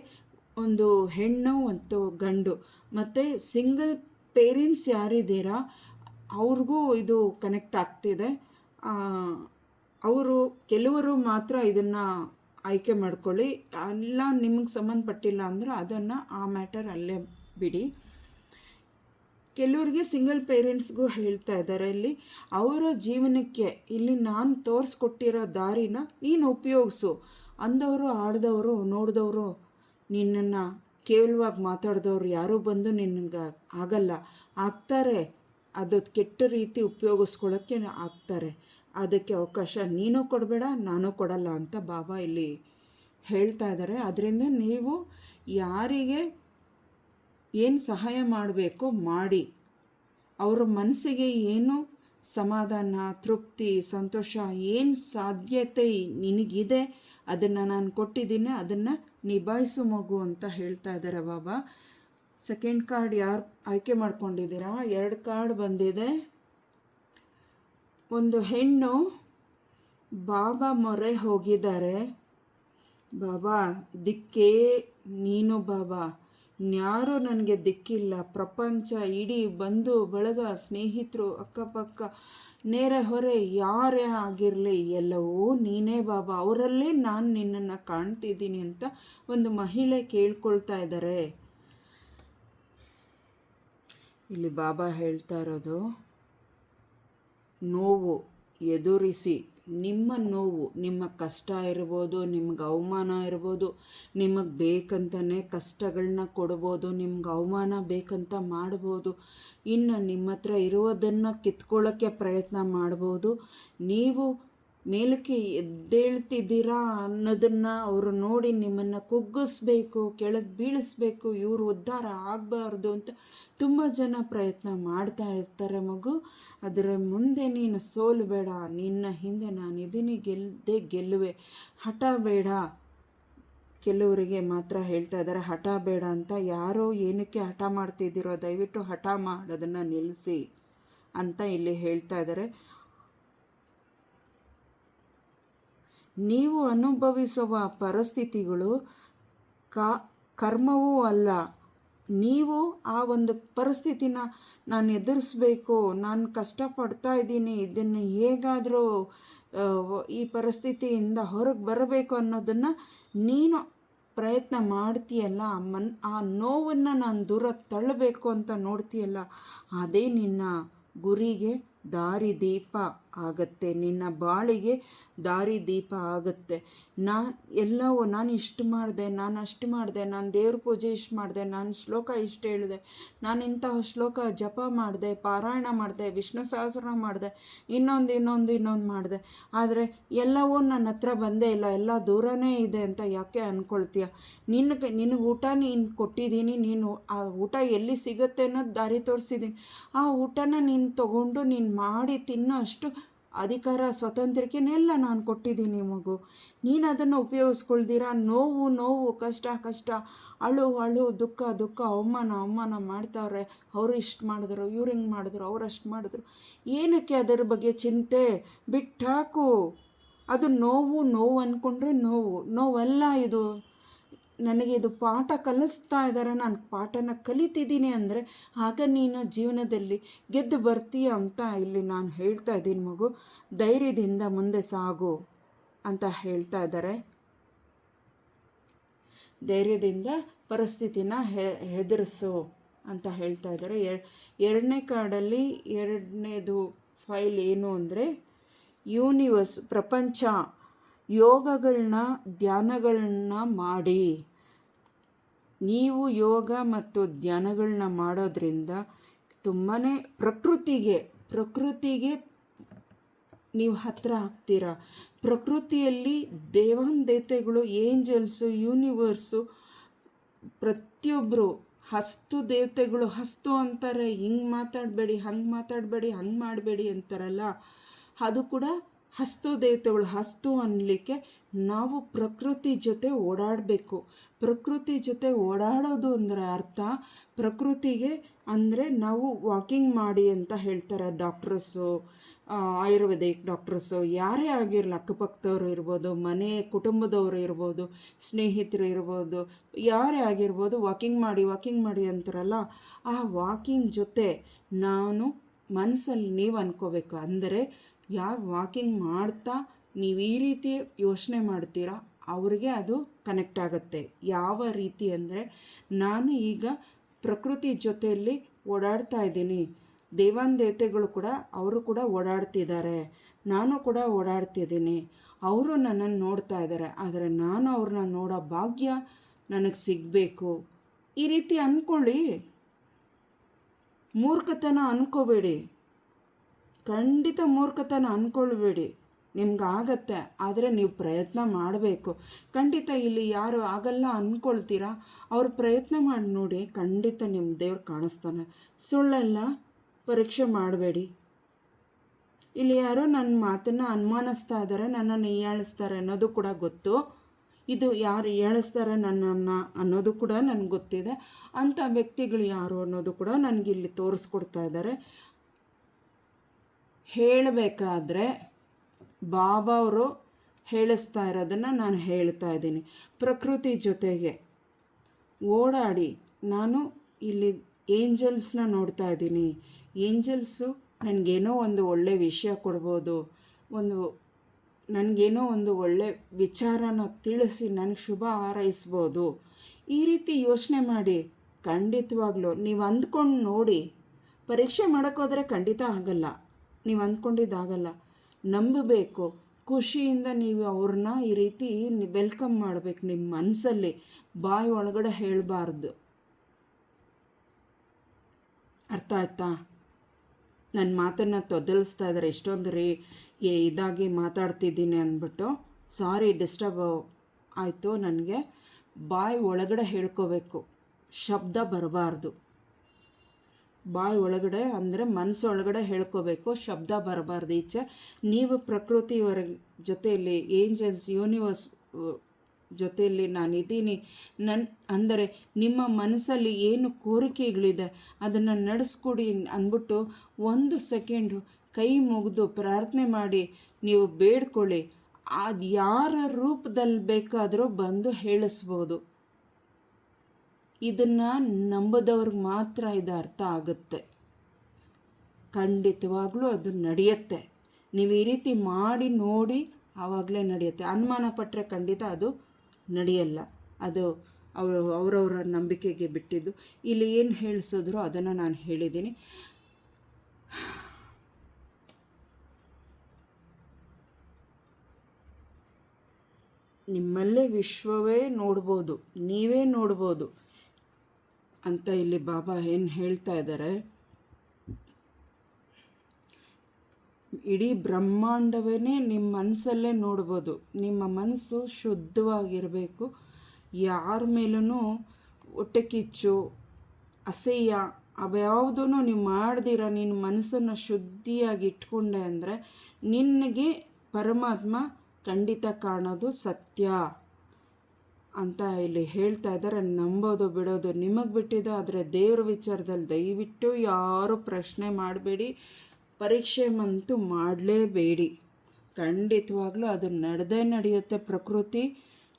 ಒಂದು ಹೆಣ್ಣು ಮತ್ತು ಗಂಡು ಮತ್ತು ಸಿಂಗಲ್ ಪೇರೆಂಟ್ಸ್ ಯಾರಿದ್ದೀರಾ ಅವ್ರಿಗೂ ಇದು ಕನೆಕ್ಟ್ ಆಗ್ತಿದೆ. ಕೆಲವರು ಮಾತ್ರ ಇದನ್ನು ಆಯ್ಕೆ ಮಾಡ್ಕೊಳ್ಳಿ. ಎಲ್ಲ ನಿಮಗೆ ಸಂಬಂಧಪಟ್ಟಿಲ್ಲ ಅಂದರೆ ಅದನ್ನು ಆ ಮ್ಯಾಟರ್ ಅಲ್ಲೇ ಬಿಡಿ. ಕೆಲವ್ರಿಗೆ ಸಿಂಗಲ್ ಪೇರೆಂಟ್ಸ್ಗೂ ಹೇಳ್ತಾ ಇದ್ದಾರೆ ಇಲ್ಲಿ, ಅವರ ಜೀವನಕ್ಕೆ ಇಲ್ಲಿ ನಾನು ತೋರಿಸ್ಕೊಟ್ಟಿರೋ ದಾರಿನ ನೀನು ಉಪಯೋಗಿಸು. ಅಂದವರು, ಆಡ್ದವರು, ನೋಡಿದವರು, ನಿನ್ನನ್ನು ಕೇವಲವಾಗಿ ಮಾತಾಡಿದವರು ಯಾರೂ ಬಂದು ನಿನಗೆ ಆಗಲ್ಲ, ಆಗ್ತಾರೆ. ಅದು ಕೆಟ್ಟ ರೀತಿ ಉಪಯೋಗಿಸ್ಕೊಳ್ಳೋಕ್ಕೆ ಆಗ್ತಾರೆ. ಅದಕ್ಕೆ ಅವಕಾಶ ನೀನು ಕೊಡಬೇಡ, ನಾನು ಕೊಡಲ್ಲ ಅಂತ ಬಾಬಾ ಇಲ್ಲಿ ಹೇಳ್ತಾ ಇದ್ದಾರೆ. ಅದರಿಂದ ನೀವು ಯಾರಿಗೆ ಏನು ಸಹಾಯ ಮಾಡಬೇಕೋ ಮಾಡಿ, ಅವರ ಮನಸ್ಸಿಗೆ ಏನು ಸಮಾಧಾನ, ತೃಪ್ತಿ, ಸಂತೋಷ ಏನು ಸಾಧ್ಯತೆ ನಿನಗಿದೆ ಅದನ್ನು ನಾನು ಕೊಟ್ಟಿದ್ದೀನಿ, ಅದನ್ನು ನಿಭಾಯಿಸು ಮಗು ಅಂತ ಹೇಳ್ತಾ ಇದ್ದಾರೆ ಬಾಬಾ. ಸೆಕೆಂಡ್ ಕಾರ್ಡ್ ಯಾರು ಆಯ್ಕೆ ಮಾಡ್ಕೊಂಡಿದ್ದೀರಾ? 2 ಕಾರ್ಡ್ ಬಂದಿದೆ. ಒಂದು ಹೆಣ್ಣು ಬಾಬಾ ಮೊರೆ ಹೋಗಿದ್ದಾರೆ. ಬಾಬಾ ದಿಕ್ಕೇ ನೀನು ಬಾಬಾ, ಇನ್ಯಾರೂ ನನಗೆ ದಿಕ್ಕಿಲ್ಲ. ಪ್ರಪಂಚ ಇಡೀ ಬಂಧು ಬಳಗ, ಸ್ನೇಹಿತರು, ಅಕ್ಕಪಕ್ಕ, ನೇರ ಹೊರೆ ಯಾರೇ ಆಗಿರಲಿ ಎಲ್ಲವೂ ನೀನೇ ಬಾಬಾ, ಅವರಲ್ಲೇ ನಾನು ನಿನ್ನನ್ನು ಕಾಣ್ತಿದ್ದೀನಿ ಅಂತ ಒಂದು ಮಹಿಳೆ ಕೇಳ್ಕೊಳ್ತಾ ಇದ್ದಾರೆ. ಇಲ್ಲಿ ಬಾಬಾ ಹೇಳ್ತಾ ಇರೋದು, ನೋವು ಎದುರಿಸಿ ನಿಮ್ಮ ನೋವು, ನಿಮ್ಮ ಕಷ್ಟ ಇರ್ಬೋದು, ನಿಮ್ಗೆ ಅವಮಾನ ಇರ್ಬೋದು, ನಿಮಗೆ ಬೇಕಂತಲೇ ಕಷ್ಟಗಳನ್ನ ಕೊಡ್ಬೋದು, ನಿಮ್ಗೆ ಅವಮಾನ ಬೇಕಂತ ಮಾಡ್ಬೋದು, ಇನ್ನು ನಿಮ್ಮ ಹತ್ರ ಇರೋದನ್ನು ಕಿತ್ಕೊಳ್ಳೋಕ್ಕೆ ಪ್ರಯತ್ನ ಮಾಡ್ಬೋದು. ನೀವು ಮೇಲಕ್ಕೆ ಎದ್ದೇಳ್ತಿದ್ದೀರಾ ಅನ್ನೋದನ್ನು ಅವರು ನೋಡಿ ನಿಮ್ಮನ್ನು ಕುಗ್ಗಿಸ್ಬೇಕು, ಕೆಳಗೆ ಬೀಳಿಸ್ಬೇಕು, ಇವರು ಉದ್ಧಾರ ಆಗಬಾರ್ದು ಅಂತ ತುಂಬ ಜನ ಪ್ರಯತ್ನ ಮಾಡ್ತಾ ಇರ್ತಾರೆ ಮಗು. ಅದರ ಮುಂದೆ ನೀನು ಸೋಲಬೇಡ, ನಿನ್ನ ಹಿಂದೆ ನಾನಿದ್ದೀನಿ, ಗೆಲ್ಲುವೆ, ಹಠ ಬೇಡ. ಕೆಲವರಿಗೆ ಮಾತ್ರ ಹೇಳ್ತಾ ಇದ್ದಾರೆ ಹಠ ಬೇಡ ಅಂತ. ಯಾರೋ ಏನಕ್ಕೆ ಹಠ ಮಾಡ್ತಿದ್ದೀರೋ ದಯವಿಟ್ಟು ಹಠ ಮಾಡೋದನ್ನು ನಿಲ್ಲಿಸಿ ಅಂತ ಇಲ್ಲಿ ಹೇಳ್ತಾ ಇದ್ದಾರೆ. ನೀವು ಅನುಭವಿಸುವ ಪರಿಸ್ಥಿತಿಗಳು ಕರ್ಮವೂ ಅಲ್ಲ. ನೀವು ಆ ಒಂದು ಪರಿಸ್ಥಿತಿನ ನಾನು ಎದುರಿಸ್ಬೇಕು, ನಾನು ಕಷ್ಟಪಡ್ತಾ ಇದ್ದೀನಿ, ಇದನ್ನು ಹೇಗಾದರೂ ಈ ಪರಿಸ್ಥಿತಿಯಿಂದ ಹೊರಗೆ ಬರಬೇಕು ಅನ್ನೋದನ್ನು ನೀನು ಪ್ರಯತ್ನ ಮಾಡ್ತೀಯಲ್ಲ, ಆ ನೋವನ್ನು ನಾನು ದೂರ ತಳ್ಳಬೇಕು ಅಂತ ನೋಡ್ತೀಯಲ್ಲ, ಅದೇ ನಿನ್ನ ಗುರಿಗೆ ದಾರಿದೀಪ ಆಗತ್ತೆ, ನಿನ್ನ ಬಾಳಿಗೆ ದಾರಿದೀಪ ಆಗುತ್ತೆ. ನಾನು ಇಷ್ಟು ಮಾಡಿದೆ, ನಾನು ಅಷ್ಟು ಮಾಡಿದೆ, ನಾನು ದೇವ್ರ ಪೂಜೆ ಇಷ್ಟು ಮಾಡಿದೆ, ನಾನು ಶ್ಲೋಕ ಇಷ್ಟು ಹೇಳಿದೆ, ನಾನು ಇಂತಹ ಶ್ಲೋಕ ಜಪ ಮಾಡಿದೆ, ಪಾರಾಯಣ ಮಾಡಿದೆ, ವಿಷ್ಣು ಸಹಸ್ರ ಮಾಡಿದೆ, ಇನ್ನೊಂದು ಮಾಡಿದೆ, ಆದರೆ ಎಲ್ಲವೂ ನನ್ನ ಹತ್ರ ಬಂದೇ ಇಲ್ಲ, ಎಲ್ಲ ದೂರನೇ ಇದೆ ಅಂತ ಯಾಕೆ ಅಂದ್ಕೊಳ್ತೀಯ? ನಿನಗೆ ಊಟ ನೀನು ಕೊಟ್ಟಿದ್ದೀನಿ, ನೀನು ಆ ಊಟ ಎಲ್ಲಿ ಸಿಗುತ್ತೆ ಅನ್ನೋದು ದಾರಿ ತೋರಿಸಿದ್ದೀನಿ. ಆ ಊಟನ ನೀನು ತಗೊಂಡು ನೀನು ಮಾಡಿ ತಿನ್ನೋ ಅಷ್ಟು ಅಧಿಕಾರ ಸ್ವಾತಂತ್ರ್ಯಕ್ಕೆನೆಲ್ಲ ನಾನು ಕೊಟ್ಟಿದ್ದೀನಿ ಮಗು. ನೀನು ಅದನ್ನು ಉಪಯೋಗಿಸ್ಕೊಳ್ದಿರಾ ನೋವು ಕಷ್ಟ ಅಳು ದುಃಖ ಅವಮಾನ ಮಾಡ್ತಾವ್ರೆ. ಅವರು ಇಷ್ಟು ಮಾಡಿದ್ರು, ಇವ್ರು ಹಿಂಗೆ ಮಾಡಿದ್ರು, ಅವ್ರು ಅಷ್ಟು ಮಾಡಿದ್ರು. ಏನಕ್ಕೆ ಅದರ ಬಗ್ಗೆ ಚಿಂತೆ? ಬಿಟ್ಟಾಕು. ಅದು ನೋವು ಅಂದ್ಕೊಂಡ್ರೆ ನೋವಲ್ಲ ಇದು. ನನಗೆ ಇದು ಪಾಠ ಕಲಿಸ್ತಾ ಇದ್ದಾರೆ, ನಾನು ಪಾಠನ ಕಲಿತಿದ್ದೀನಿ ಅಂದರೆ ಆಗ ನೀನು ಜೀವನದಲ್ಲಿ ಗೆದ್ದು ಬರ್ತೀಯ ಅಂತ ಇಲ್ಲಿ ನಾನು ಹೇಳ್ತಾ ಇದ್ದೀನಿ ಮಗು. ಧೈರ್ಯದಿಂದ ಮುಂದೆ ಸಾಗು ಅಂತ ಹೇಳ್ತಾ ಇದ್ದಾರೆ. ಧೈರ್ಯದಿಂದ ಪರಿಸ್ಥಿತಿನ ಹೆದರಿಸು ಅಂತ ಹೇಳ್ತಾ ಇದ್ದಾರೆ. ಎರಡನೇ ಕಾರ್ಡಲ್ಲಿ ಎರಡನೇದು ಫೈಲ್ ಏನು ಅಂದರೆ ಯೂನಿವರ್ಸ್, ಪ್ರಪಂಚ, ಯೋಗಗಳನ್ನ ಧ್ಯಾನಗಳನ್ನ ಮಾಡಿ. ನೀವು ಯೋಗ ಮತ್ತು ಧ್ಯಾನಗಳನ್ನ ಮಾಡೋದ್ರಿಂದ ತುಂಬಾ ಪ್ರಕೃತಿಗೆ ನೀವು ಹತ್ತಿರ ಆಗ್ತೀರಾ. ಪ್ರಕೃತಿಯಲ್ಲಿ ದೇವತೆಗಳು, ಏಂಜಲ್ಸು, ಯೂನಿವರ್ಸು, ಪ್ರತಿಯೊಬ್ಬರು ದೇವತೆಗಳು ಹಸ್ತು ಅಂತಾರೆ. ಹಿಂಗೆ ಮಾತಾಡಬೇಡಿ, ಹಂಗೆ ಮಾತಾಡಬೇಡಿ, ಹಂಗೆ ಮಾಡಬೇಡಿ ಅಂತಾರಲ್ಲ, ಅದು ಕೂಡ ದೇವತೆಗಳು. ಅನ್ನಲಿಕ್ಕೆ ನಾವು ಪ್ರಕೃತಿ ಜೊತೆ ಓಡಾಡಬೇಕು. ಪ್ರಕೃತಿ ಜೊತೆ ಓಡಾಡೋದು ಅಂದರೆ ಅರ್ಥ ಪ್ರಕೃತಿಗೆ ಅಂದರೆ ನಾವು ವಾಕಿಂಗ್ ಮಾಡಿ ಅಂತ ಹೇಳ್ತಾರೆ ಡಾಕ್ಟ್ರಸ್ಸು, ಆಯುರ್ವೇದಿಕ್ ಡಾಕ್ಟ್ರಸ್ಸು, ಯಾರೇ ಆಗಿರಲಿ, ಅಕ್ಕಪಕ್ಕದವರು ಇರ್ಬೋದು, ಮನೆ ಕುಟುಂಬದವರು ಇರ್ಬೋದು, ಸ್ನೇಹಿತರು ಇರ್ಬೋದು, ಯಾರೇ ಆಗಿರ್ಬೋದು, ವಾಕಿಂಗ್ ಮಾಡಿ ಅಂತಾರಲ್ಲ, ಆ ವಾಕಿಂಗ್ ಜೊತೆ ನಾನು ಮನಸ್ಸಲ್ಲಿ ನೀವು ಅನ್ಕೋಬೇಕು. ಅಂದರೆ ಯಾರು ವಾಕಿಂಗ್ ಮಾಡ್ತಾ ನೀವು ಈ ರೀತಿ ಯೋಚನೆ ಮಾಡ್ತೀರಾ ಅವ್ರಿಗೆ ಅದು ಕನೆಕ್ಟ್ ಆಗುತ್ತೆ. ಯಾವ ರೀತಿ ಅಂದರೆ ನಾನು ಈಗ ಪ್ರಕೃತಿ ಜೊತೆಯಲ್ಲಿ ಓಡಾಡ್ತಾ ಇದ್ದೀನಿ, ದೇವತೆಗಳು ಕೂಡ ಅವರು ಕೂಡ ಓಡಾಡ್ತಿದ್ದಾರೆ, ನಾನು ಕೂಡ ಓಡಾಡ್ತಿದ್ದೀನಿ, ಅವರು ನನ್ನನ್ನು ನೋಡ್ತಾ ಇದ್ದಾರೆ, ಆದರೆ ನಾನು ಅವ್ರನ್ನ ನೋಡೋ ಭಾಗ್ಯ ನನಗೆ ಸಿಗಬೇಕು. ಈ ರೀತಿ ಅಂದ್ಕೊಳ್ಳಿ. ಮೂರ್ಖತನ ಅಂದ್ಕೋಬೇಡಿ, ಖಂಡಿತ ಮೂರ್ಖತನ ಅಂದ್ಕೊಳ್ಬೇಡಿ. ನಿಮ್ಗಾಗತ್ತೆ, ಆದರೆ ನೀವು ಪ್ರಯತ್ನ ಮಾಡಬೇಕು. ಖಂಡಿತ ಇಲ್ಲಿ ಯಾರು ಆಗಲ್ಲ ಅಂದ್ಕೊಳ್ತೀರಾ, ಅವ್ರು ಪ್ರಯತ್ನ ಮಾಡಿ ನೋಡಿ, ಖಂಡಿತ ನಿಮ್ಮ ದೇವ್ರು ಕಾಣಿಸ್ತಾನೆ. ಸುಳ್ಳೆಲ್ಲ ಪರೀಕ್ಷೆ ಮಾಡಬೇಡಿ. ಇಲ್ಲಿ ಯಾರೋ ನನ್ನ ಮಾತನ್ನು ಅನುಮಾನಿಸ್ತಾ ಇದ್ದಾರೆ, ನನ್ನನ್ನು ಹೀಯಾಳಿಸ್ತಾರೆ ಅನ್ನೋದು ಕೂಡ ಗೊತ್ತು. ಇದು ಯಾರು ಹೀಯಾಳಿಸ್ತಾರೆ ನನ್ನನ್ನು ಅನ್ನೋದು ಕೂಡ ನನಗೆ ಗೊತ್ತಿದೆ. ಅಂಥ ವ್ಯಕ್ತಿಗಳು ಯಾರು ಅನ್ನೋದು ಕೂಡ ನನಗಿಲ್ಲಿ ತೋರಿಸ್ಕೊಡ್ತಾ ಇದ್ದಾರೆ. ಹೇಳಬೇಕಾದ್ರೆ ಬಾಬಾ ಅವರು ಹೇಳಿಸ್ತಾ ಇರೋದನ್ನು ನಾನು ಹೇಳ್ತಾ ಇದ್ದೀನಿ. ಪ್ರಕೃತಿ ಜೊತೆಗೆ ಓಡಾಡಿ. ನಾನು ಇಲ್ಲಿ ಏಂಜಲ್ಸ್ನ ನೋಡ್ತಾ ಇದ್ದೀನಿ. ಏಂಜಲ್ಸು ನನಗೇನೋ ಒಂದು ಒಳ್ಳೆ ವಿಷಯ ಕೊಡ್ಬೋದು, ನನಗೇನೋ ಒಂದು ಒಳ್ಳೆ ವಿಚಾರನ ತಿಳಿಸಿ ನನಗೆ ಶುಭ ಹಾರೈಸ್ಬೋದು. ಈ ರೀತಿ ಯೋಚನೆ ಮಾಡಿ. ಖಂಡಿತವಾಗ್ಲೂ ನೀವು ಅಂದ್ಕೊಂಡು ನೋಡಿ. ಪರೀಕ್ಷೆ ಮಾಡೋಕ್ಕೋದ್ರೆ ಖಂಡಿತ ಆಗಲ್ಲ, ನೀವು ಅಂದ್ಕೊಂಡಿದ್ದಾಗಲ್ಲ. ನಂಬಬೇಕು, ಖುಷಿಯಿಂದ ನೀವು ಅವ್ರನ್ನ ಈ ರೀತಿ ವೆಲ್ಕಮ್ ಮಾಡಬೇಕು ನಿಮ್ಮ ಮನಸ್ಸಲ್ಲಿ, ಬಾಯಿ ಒಳಗಡೆ ಹೇಳಬಾರ್ದು. ಅರ್ಥ ಆಯ್ತಾ? ನನ್ನ ಮಾತನ್ನು ತೊದಲಿಸ್ತಾ ಇದ್ದಾರೆ, ಎಷ್ಟೊಂದು ಇದಾಗಿ ಮಾತಾಡ್ತಿದ್ದೀನಿ ಅಂದ್ಬಿಟ್ಟು. ಸಾರಿ, ಡಿಸ್ಟರ್ಬ್ ಆಯಿತು. ನನಗೆ ಬಾಯಿ ಒಳಗಡೆ ಹೇಳ್ಕೋಬೇಕು, ಶಬ್ದ ಬರಬಾರ್ದು. ಬಾಯಿ ಒಳಗಡೆ ಅಂದರೆ ಮನಸ್ಸೊಳಗಡೆ ಹೇಳ್ಕೋಬೇಕು, ಶಬ್ದ ಬರಬಾರ್ದು ಈಚೆ. ನೀವು ಪ್ರಕೃತಿಯವರ ಜೊತೆಯಲ್ಲಿ, ಏಂಜಲ್ಸ್, ಯೂನಿವರ್ಸ್ ಜೊತೆಯಲ್ಲಿ ನಾನಿದ್ದೀನಿ. ಅಂದರೆ ನಿಮ್ಮ ಮನಸ್ಸಲ್ಲಿ ಏನು ಕೋರಿಕೆಗಳಿದೆ ಅದನ್ನು ನಡೆಸ್ಕೊಡಿ ಅಂದ್ಬಿಟ್ಟು 1 ಸೆಕೆಂಡು ಕೈ ಮುಗಿದು ಪ್ರಾರ್ಥನೆ ಮಾಡಿ ನೀವು ಬೇಡ್ಕೊಳ್ಳಿ. ಅದು ಯಾರ ರೂಪದಲ್ಲಿ ಬೇಕಾದರೂ ಬಂದು ಹೇಳಿಸ್ಬೋದು. ಇದನ್ನು ನಂಬದವ್ರಿಗೆ ಮಾತ್ರ ಇದು ಅರ್ಥ ಆಗುತ್ತೆ. ಖಂಡಿತವಾಗ್ಲೂ ಅದು ನಡೆಯುತ್ತೆ. ನೀವು ಈ ರೀತಿ ಮಾಡಿ ನೋಡಿ, ಆವಾಗಲೇ ನಡೆಯುತ್ತೆ. ಅನುಮಾನ ಪಟ್ಟರೆ ಖಂಡಿತ ಅದು ನಡೆಯಲ್ಲ. ಅದು ಅವರವರ ನಂಬಿಕೆಗೆ ಬಿಟ್ಟಿದ್ದು. ಇಲ್ಲಿ ಏನು ಹೇಳಿಸಿದ್ರು ಅದನ್ನು ನಾನು ಹೇಳಿದ್ದೀನಿ. ನಿಮ್ಮಲ್ಲೇ ವಿಶ್ವವೇ ನೋಡ್ಬೋದು, ನೀವೇ ನೋಡ್ಬೋದು ಅಂತ ಇಲ್ಲಿ ಬಾಬಾ ಏನು ಹೇಳ್ತಾ ಇದ್ದಾರೆ. ಇಡೀ ಬ್ರಹ್ಮಾಂಡವೇ ನಿಮ್ಮ ಮನಸ್ಸಲ್ಲೇ ನೋಡ್ಬೋದು. ನಿಮ್ಮ ಮನಸ್ಸು ಶುದ್ಧವಾಗಿರಬೇಕು. ಯಾರ ಮೇಲೂ ಹೊಟ್ಟೆ ಕಿಚ್ಚು, ಅಸಹ್ಯ ಅವ್ಯಾವುದೂ ನೀವು ಮಾಡ್ದಿರ ನಿನ್ನ ಮನಸ್ಸನ್ನು ಶುದ್ಧಿಯಾಗಿ ಇಟ್ಕೊಂಡೆ ಅಂದರೆ ನಿನಗೆ ಪರಮಾತ್ಮ ಖಂಡಿತ ಕಾಣೋದು ಸತ್ಯ ಅಂತ ಇಲ್ಲಿ ಹೇಳ್ತಾ ಇದ್ದಾರೆ. ನಂಬೋದು ಬಿಡೋದು ನಿಮಗೆ ಬಿಟ್ಟಿದೆ. ಆದರೆ ದೇವ್ರ ವಿಚಾರದಲ್ಲಿ ದಯವಿಟ್ಟು ಯಾರೂ ಪ್ರಶ್ನೆ ಮಾಡಬೇಡಿ, ಪರೀಕ್ಷೆ ಅಂತೂ ಮಾಡಲೇಬೇಡಿ. ಖಂಡಿತವಾಗ್ಲೂ ಅದು ನಡೆಯುತ್ತೆ. ಪ್ರಕೃತಿ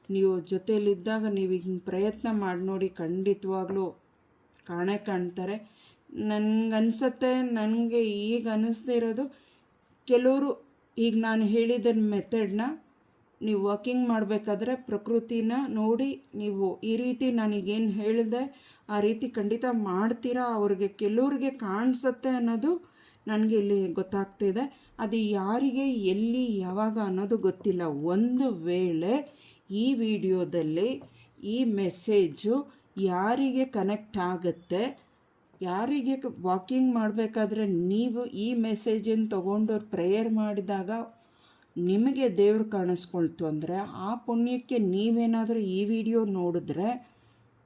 ನೀವು ಜೊತೆಯಲ್ಲಿದ್ದಾಗ ನೀವು ಹಿಂಗೆ ಪ್ರಯತ್ನ ಮಾಡಿ ನೋಡಿ, ಖಂಡಿತವಾಗ್ಲೂ ಕಾಣ್ತಾರೆ. ನನಗನ್ಸುತ್ತೆ, ನನಗೆ ಈಗ ಅನ್ನಿಸ್ದೇ ಇರೋದು, ಕೆಲವರು ಈಗ ನಾನು ಹೇಳಿದ ಮೆಥಡ್ನ ನೀವು ವಾಕಿಂಗ್ ಮಾಡಬೇಕಾದ್ರೆ ಪ್ರಕೃತಿನ ನೋಡಿ ನೀವು ಈ ರೀತಿ ನನಗೇನು ಹೇಳಿದೆ ಆ ರೀತಿ ಖಂಡಿತ ಮಾಡ್ತೀರಾ. ಅವ್ರಿಗೆ ಕೆಲವ್ರಿಗೆ ಕಾಣಿಸುತ್ತೆ ಅನ್ನೋದು ನನಗೆ ಇಲ್ಲಿ ಗೊತ್ತಾಗ್ತಿದೆ. ಅದು ಯಾರಿಗೆ ಎಲ್ಲಿ ಯಾವಾಗ ಅನ್ನೋದು ಗೊತ್ತಿಲ್ಲ. ಒಂದು ವೇಳೆ ಈ ವಿಡಿಯೋದಲ್ಲಿ ಈ ಮೆಸೇಜು ಯಾರಿಗೆ ಕನೆಕ್ಟ್ ಆಗುತ್ತೆ, ಯಾರಿಗೆ ವಾಕಿಂಗ್ ಮಾಡಬೇಕಾದ್ರೆ ನೀವು ಈ ಮೆಸೇಜನ್ನು ತೊಗೊಂಡು ಪ್ರೇಯರ್ ಮಾಡಿದಾಗ ನಿಮಗೆ ದೇವ್ರು ಕಾಣಿಸ್ಕೊಳ್ತು ಅಂದರೆ, ಆ ಪುಣ್ಯಕ್ಕೆ ನೀವೇನಾದರೂ ಈ ವಿಡಿಯೋ ನೋಡಿದ್ರೆ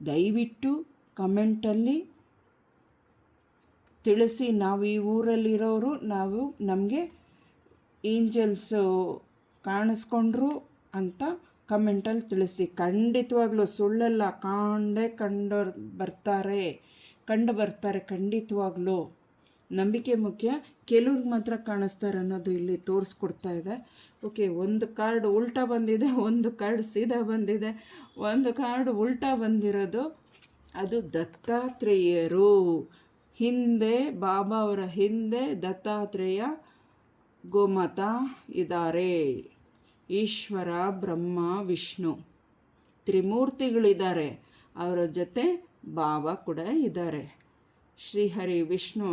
ದಯವಿಟ್ಟು ಕಮೆಂಟಲ್ಲಿ ತಿಳಿಸಿ. ನಾವು ಈ ಊರಲ್ಲಿರೋರು, ನಮಗೆ ಏಂಜಲ್ಸು ಕಾಣಿಸ್ಕೊಂಡ್ರು ಅಂತ ಕಮೆಂಟಲ್ಲಿ ತಿಳಿಸಿ. ಖಂಡಿತವಾಗ್ಲೂ ಸುಳ್ಳಲ್ಲ, ಕಂಡು ಬರ್ತಾರೆ ಖಂಡಿತವಾಗ್ಲೂ. ನಂಬಿಕೆ ಮುಖ್ಯ. ಕೆಲವ್ರಿಗೆ ಮಾತ್ರ ಕಾಣಿಸ್ತಾರೆ ಅನ್ನೋದು ಇಲ್ಲಿ ತೋರಿಸ್ಕೊಡ್ತಾ ಇದೆ. ಓಕೆ, ಒಂದು ಕಾರ್ಡ್ ಉಲ್ಟಾ ಬಂದಿದೆ, ಒಂದು ಕಾರ್ಡ್ ಸೀದಾ ಬಂದಿದೆ. ಒಂದು ಕಾರ್ಡ್ ಉಲ್ಟಾ ಬಂದಿರೋದು ಅದು ದತ್ತಾತ್ರೇಯರು. ಹಿಂದೆ ಬಾಬಾ ಅವರ ಹಿಂದೆ ದತ್ತಾತ್ರೇಯ ಗೋಮಾತಾ ಇದ್ದಾರೆ. ಈಶ್ವರ, ಬ್ರಹ್ಮ, ವಿಷ್ಣು ತ್ರಿಮೂರ್ತಿಗಳಿದ್ದಾರೆ. ಅವರ ಜೊತೆ ಬಾಬಾ ಕೂಡ ಇದ್ದಾರೆ. ಶ್ರೀಹರಿ, ವಿಷ್ಣು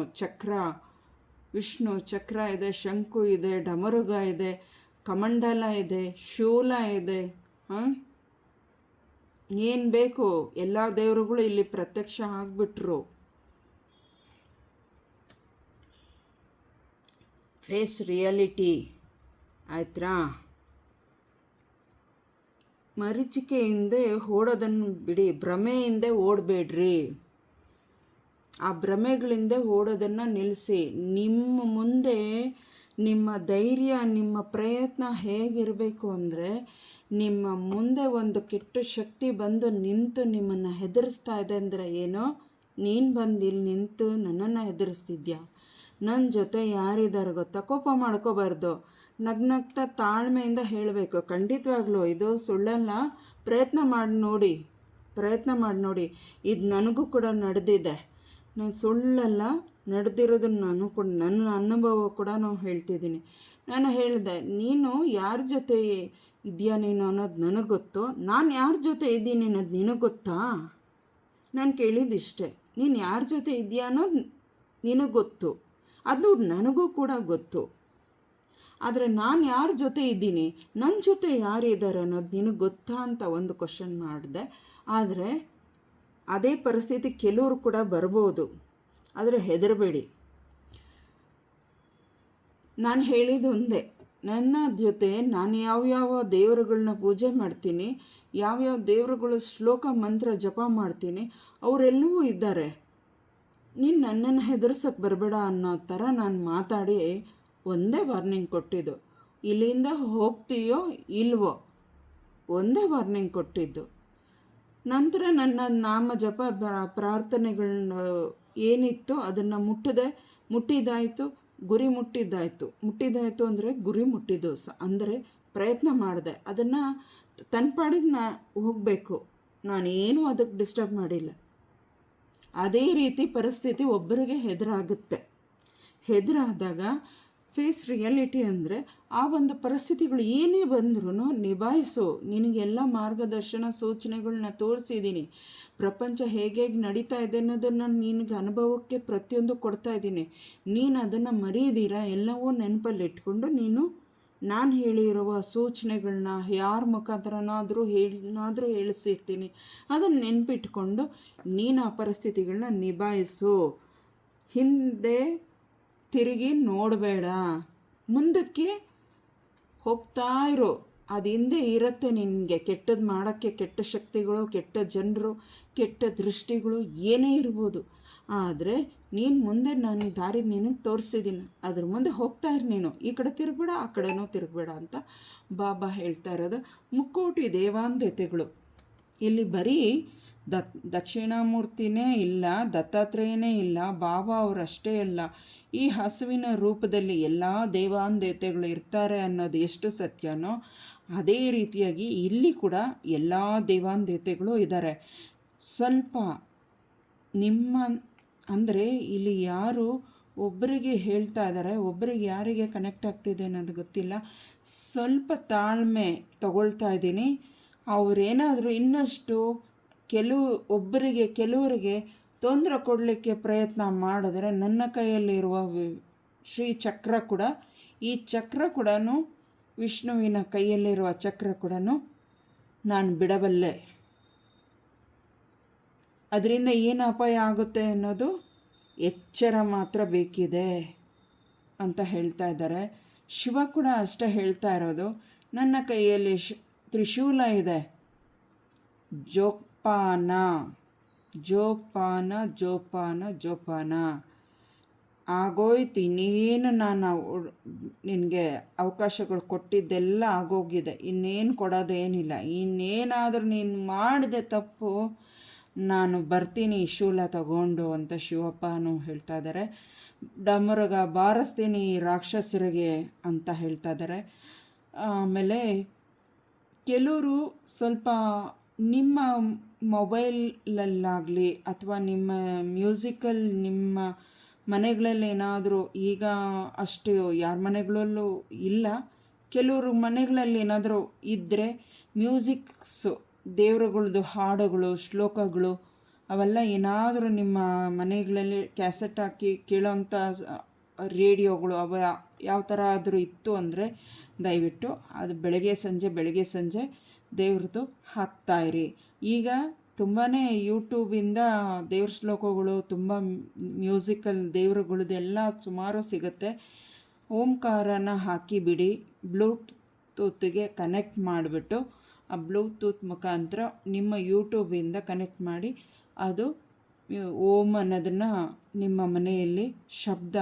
ಚಕ್ರ ಇದೆ, ಶಂಕು ಇದೆ, ಡಮರುಗ ಇದೆ, ಕಮಂಡಲ ಇದೆ, ಶೂಲ ಇದೆ. ಏನು ಬೇಕು ಎಲ್ಲ ದೇವರುಗಳು ಇಲ್ಲಿ ಪ್ರತ್ಯಕ್ಷ ಆಗಿಬಿಟ್ರು. ಫೇಸ್ ರಿಯಾಲಿಟಿ ಆಯ್ತಾ? ಮರೀಚಿಕೆಯಿಂದ ಓಡೋದನ್ನು ಬಿಡಿ, ಭ್ರಮೆಯಿಂದ ಓಡಬೇಡ್ರಿ. ಆ ಭ್ರಮೆಗಳಿಂದ ಓಡೋದನ್ನು ನಿಲ್ಲಿಸಿ. ನಿಮ್ಮ ಮುಂದೆ ನಿಮ್ಮ ಧೈರ್ಯ, ನಿಮ್ಮ ಪ್ರಯತ್ನ ಹೇಗಿರಬೇಕು ಅಂದರೆ, ನಿಮ್ಮ ಮುಂದೆ ಒಂದು ಕೆಟ್ಟ ಶಕ್ತಿ ಬಂದು ನಿಂತು ನಿಮ್ಮನ್ನು ಹೆದರಿಸ್ತಾ ಇದೆ ಅಂದರೆ, ಏನೋ ನೀನು ಬಂದು ಇಲ್ಲಿ ನಿಂತು ನನ್ನನ್ನು ಹೆದರಿಸ್ತಿದ್ಯಾ, ನನ್ನ ಜೊತೆ ಯಾರಿದ್ದಾರೆ ಗೊತ್ತಾ? ಕೋಪ ಮಾಡ್ಕೋಬಾರ್ದು, ನಗ್ನಗ್ತಾ ತಾಳ್ಮೆಯಿಂದ ಹೇಳಬೇಕು. ಖಂಡಿತವಾಗ್ಲೂ ಇದು ಸುಳ್ಳಲ್ಲ. ಪ್ರಯತ್ನ ಮಾಡಿ ನೋಡಿ. ಇದು ನನಗೂ ಕೂಡ ನಡೆದಿದೆ. ನಾನು ಸುಳ್ಳಲ್ಲ, ನಡೆದಿರೋದನ್ನು ನನ್ನ ಅನುಭವ ಕೂಡ ನಾವು ಹೇಳ್ತಿದ್ದೀನಿ. ನಾನು ಹೇಳಿದೆ, ನೀನು ಯಾರ ಜೊತೆ ಇದೆಯಾ ನೀನು ಅನ್ನೋದು ನನಗೆ ಗೊತ್ತು, ನಾನು ಯಾರ ಜೊತೆ ಇದ್ದೀನಿ ಅನ್ನೋದು ನಿನಗೆ ಗೊತ್ತಾ? ನಾನು ಕೇಳಿದ್ದಿಷ್ಟೇ. ನೀನು ಯಾರ ಜೊತೆ ಇದೆಯಾ ಅನ್ನೋದು ನಿನಗೆ ಗೊತ್ತು, ಅದು ನನಗೂ ಕೂಡ ಗೊತ್ತು. ಆದರೆ ನಾನು ಯಾರ ಜೊತೆ ಇದ್ದೀನಿ, ನನ್ನ ಜೊತೆ ಯಾರಿದ್ದಾರೆ ಅನ್ನೋದು ನಿನಗೆ ಗೊತ್ತಾ ಅಂತ ಒಂದು ಕ್ವಶನ್ ಮಾಡಿದೆ. ಆದರೆ ಅದೇ ಪರಿಸ್ಥಿತಿ ಕೆಲವರು ಕೂಡ ಬರ್ಬೋದು, ಆದರೆ ಹೆದರಬೇಡಿ. ನಾನು ಹೇಳಿದ್ದು ಒಂದೇ, ನನ್ನ ಜೊತೆ ನಾನು ಯಾವ್ಯಾವ ದೇವರುಗಳನ್ನ ಪೂಜೆ ಮಾಡ್ತೀನಿ, ಯಾವ್ಯಾವ ದೇವರುಗಳು ಶ್ಲೋಕ ಮಂತ್ರ ಜಪ ಮಾಡ್ತೀನಿ, ಅವರೆಲ್ಲವೂ ಇದ್ದಾರೆ. ನೀನು ನನ್ನನ್ನು ಹೆದರ್ಸಕ್ಕೆ ಬರಬೇಡ ಅನ್ನೋ ಥರ ನಾನು ಮಾತಾಡಿ ಒಂದೇ ವಾರ್ನಿಂಗ್ ಕೊಟ್ಟಿದ್ದು. ಇಲ್ಲಿಂದ ಹೋಗ್ತೀಯೋ ಇಲ್ವೋ ಒಂದೇ ವಾರ್ನಿಂಗ್ ಕೊಟ್ಟಿದ್ದು. ನಂತರ ನನ್ನ ನಾಮ ಜಪ ಪ್ರಾರ್ಥನೆಗಳನ್ನ ಏನಿತ್ತು ಅದನ್ನು ಮುಟ್ಟಿದ್ದಾಯಿತು, ಗುರಿ ಮುಟ್ಟಿದ್ದಾಯಿತು ಅಂದರೆ ಗುರಿ ಮುಟ್ಟಿದ್ದು ಅಂದರೆ ಪ್ರಯತ್ನ ಮಾಡಿದೆ. ಅದನ್ನು ತನ್ನ ಪಾಡಿಗೆ ಹೋಗಬೇಕು, ನಾನೇನು ಅದಕ್ಕೆ ಡಿಸ್ಟರ್ಬ್ ಮಾಡಿಲ್ಲ. ಅದೇ ರೀತಿ ಪರಿಸ್ಥಿತಿ ಒಬ್ಬರಿಗೆ ಹೆದರಾದಾಗ ಫೇಸ್ ರಿಯಾಲಿಟಿ ಅಂದರೆ ಆ ಒಂದು ಪರಿಸ್ಥಿತಿಗಳು ಏನೇ ಬಂದ್ರೂ ನಿಭಾಯಿಸು. ನಿನಗೆಲ್ಲ ಮಾರ್ಗದರ್ಶನ ಸೂಚನೆಗಳನ್ನ ತೋರಿಸಿದ್ದೀನಿ. ಪ್ರಪಂಚ ಹೇಗೆ ನಡೀತಾ ಇದೆ ಅನ್ನೋದನ್ನು ನಿನಗೆ ಅನುಭವಕ್ಕೆ ಪ್ರತಿಯೊಂದು ಕೊಡ್ತಾ ಇದ್ದೀನಿ. ನೀನು ಅದನ್ನು ಮರೀದಿರ ಎಲ್ಲವೂ ನೆನಪಲ್ಲಿಟ್ಕೊಂಡು ನೀನು ನಾನು ಹೇಳಿರುವ ಸೂಚನೆಗಳನ್ನ ಯಾರ ಮುಖಾಂತರನಾದರೂ ಹೇಳಿಸಿರ್ತೀನಿ, ಅದನ್ನು ನೆನಪಿಟ್ಕೊಂಡು ನೀನು ಆ ಪರಿಸ್ಥಿತಿಗಳನ್ನ ನಿಭಾಯಿಸು. ಹಿಂದೆ ತಿರುಗಿ ನೋಡಬೇಡ, ಮುಂದಕ್ಕೆ ಹೋಗ್ತಾ ಇರೋ. ಅದು ಹಿಂದೆ ಇರುತ್ತೆ ನಿನಗೆ ಕೆಟ್ಟದ್ದು ಮಾಡೋಕ್ಕೆ, ಕೆಟ್ಟ ಶಕ್ತಿಗಳು, ಕೆಟ್ಟ ಜನರು, ಕೆಟ್ಟ ದೃಷ್ಟಿಗಳು ಏನೇ ಇರ್ಬೋದು. ಆದರೆ ನೀನು ಮುಂದೆ ನಾನು ದಾರಿ ನಿನಗೆ ತೋರಿಸಿದ್ದೀನಿ, ಅದ್ರ ಮುಂದೆ ಹೋಗ್ತಾ ಇರು. ನೀನು ಈ ಕಡೆ ತಿರುಗಬೇಡ, ಆ ಕಡೆನೂ ತಿರುಗಬೇಡ ಅಂತ ಬಾಬಾ ಹೇಳ್ತಾ ಇರೋದು. ಮುಕ್ಕೋಟಿ ದೇವಾಂದೇತೆಗಳು ಇಲ್ಲಿ ಬರೀ ದಕ್ಷಿಣಾಮೂರ್ತಿನೇ ಇಲ್ಲ, ದತ್ತಾತ್ರೇಯನೇ ಇಲ್ಲ, ಬಾಬಾ ಅವರಷ್ಟೇ ಅಲ್ಲ, ಈ ಹಸುವಿನ ರೂಪದಲ್ಲಿ ಎಲ್ಲ ದೇವಾಂದೇತೆಗಳು ಇರ್ತಾರೆ ಅನ್ನೋದು ಎಷ್ಟು ಸತ್ಯನೋ ಅದೇ ರೀತಿಯಾಗಿ ಇಲ್ಲಿ ಕೂಡ ಎಲ್ಲ ದೇವಾಂದೇತೆಗಳು ಇದ್ದಾರೆ. ಸ್ವಲ್ಪ ನಿಮ್ಮ ಅಂದರೆ ಇಲ್ಲಿ ಯಾರು ಒಬ್ಬರಿಗೆ ಹೇಳ್ತಾ ಇದ್ದಾರೆ, ಒಬ್ಬರಿಗೆ ಯಾರಿಗೆ ಕನೆಕ್ಟ್ ಆಗ್ತಿದೆ ಅನ್ನೋದು ಗೊತ್ತಿಲ್ಲ. ಸ್ವಲ್ಪ ತಾಳ್ಮೆ ತಗೊಳ್ತಾ ಇದ್ದೀನಿ. ಅವರೇನಾದರೂ ಇನ್ನಷ್ಟು ಕೆಲವರಿಗೆ ತೊಂದರೆ ಕೊಡಲಿಕ್ಕೆ ಪ್ರಯತ್ನ ಮಾಡಿದ್ರೆ ನನ್ನ ಕೈಯಲ್ಲಿರುವ ಶ್ರೀ ಚಕ್ರ ಕೂಡ, ಈ ಚಕ್ರ ಕೂಡ ವಿಷ್ಣುವಿನ ಕೈಯಲ್ಲಿರುವ ಚಕ್ರ ಕೂಡ ನಾನು ಬಿಡಬಲ್ಲೆ. ಅದರಿಂದ ಏನು ಅಪಾಯ ಆಗುತ್ತೆ ಅನ್ನೋದು ಎಚ್ಚರ ಮಾತ್ರ ಬೇಕಿದೆ ಅಂತ ಹೇಳ್ತಾ ಇದ್ದಾರೆ. ಶಿವ ಕೂಡ ಅಷ್ಟೇ ಹೇಳ್ತಾ ಇರೋದು, ನನ್ನ ಕೈಯಲ್ಲಿ ತ್ರಿಶೂಲ ಇದೆ, ಜೋಪಾನ ಜೋಪಾನ ಜೋಪಾನ ಜೋಪಾನ ಆಗೋಯ್ತು. ಇನ್ನೇನು ನಾನು ನಿನಗೆ ಅವಕಾಶಗಳು ಕೊಟ್ಟಿದ್ದೆಲ್ಲ ಆಗೋಗಿದೆ, ಇನ್ನೇನು ಕೊಡೋದೇನಿಲ್ಲ. ಇನ್ನೇನಾದರೂ ನೀನು ಮಾಡಿದೆ ತಪ್ಪು, ನಾನು ಬರ್ತೀನಿ ಶೂಲ ತಗೊಂಡು ಅಂತ ಶಿವಪ್ಪನೂ ಹೇಳ್ತಾ ಇದ್ದಾರೆ. ಡಮರುಗ ಬಾರಿಸ್ತೀನಿ ರಾಕ್ಷಸರಿಗೆ ಅಂತ ಹೇಳ್ತಾ ಇದ್ದಾರೆ. ಆಮೇಲೆ ಕೆಲವರು ಸ್ವಲ್ಪ ನಿಮ್ಮ ಮೊಬೈಲಲ್ಲಾಗಲಿ ಅಥವಾ ನಿಮ್ಮ ಮ್ಯೂಸಿಕಲ್ ನಿಮ್ಮ ಮನೆಗಳಲ್ಲಿ ಏನಾದರೂ, ಈಗ ಅಷ್ಟು ಯಾರ ಮನೆಗಳಲ್ಲೂ ಇಲ್ಲ, ಕೆಲವರು ಮನೆಗಳಲ್ಲಿ ಏನಾದರೂ ಇದ್ದರೆ ಮ್ಯೂಸಿಕ್ಸು ದೇವರುಗಳದ್ದು ಹಾಡುಗಳು ಶ್ಲೋಕಗಳು ಅವೆಲ್ಲ ಏನಾದರೂ ನಿಮ್ಮ ಮನೆಗಳಲ್ಲಿ ಕ್ಯಾಸೆಟ್ ಹಾಕಿ ಕೇಳೋವಂಥ ರೇಡಿಯೋಗಳು ಅವ ಯಾವ ಥರ ಆದರೂ ಇತ್ತು ಅಂದರೆ ದಯವಿಟ್ಟು ಅದು ಬೆಳಗ್ಗೆ ಸಂಜೆ ದೇವ್ರದ್ದು ಹಾಕ್ತಾಯಿರಿ. ಈಗ ತುಂಬಾ ಯೂಟ್ಯೂಬಿಂದ ದೇವ್ರ ಶ್ಲೋಕಗಳು ತುಂಬ ಮ್ಯೂಸಿಕಲ್ ದೇವ್ರುಗಳದ್ದೆಲ್ಲ ಸುಮಾರು ಸಿಗುತ್ತೆ. ಓಂಕಾರನ ಹಾಕಿಬಿಡಿ, ಬ್ಲೂಟೂತ್ಗೆ ಕನೆಕ್ಟ್ ಮಾಡಿಬಿಟ್ಟು ಆ ಬ್ಲೂಟೂತ್ ಮುಖಾಂತರ ನಿಮ್ಮ ಯೂಟ್ಯೂಬಿಂದ ಕನೆಕ್ಟ್ ಮಾಡಿ ಅದು ಓಂ ಅನ್ನೋದನ್ನು ನಿಮ್ಮ ಮನೆಯಲ್ಲಿ ಶಬ್ದ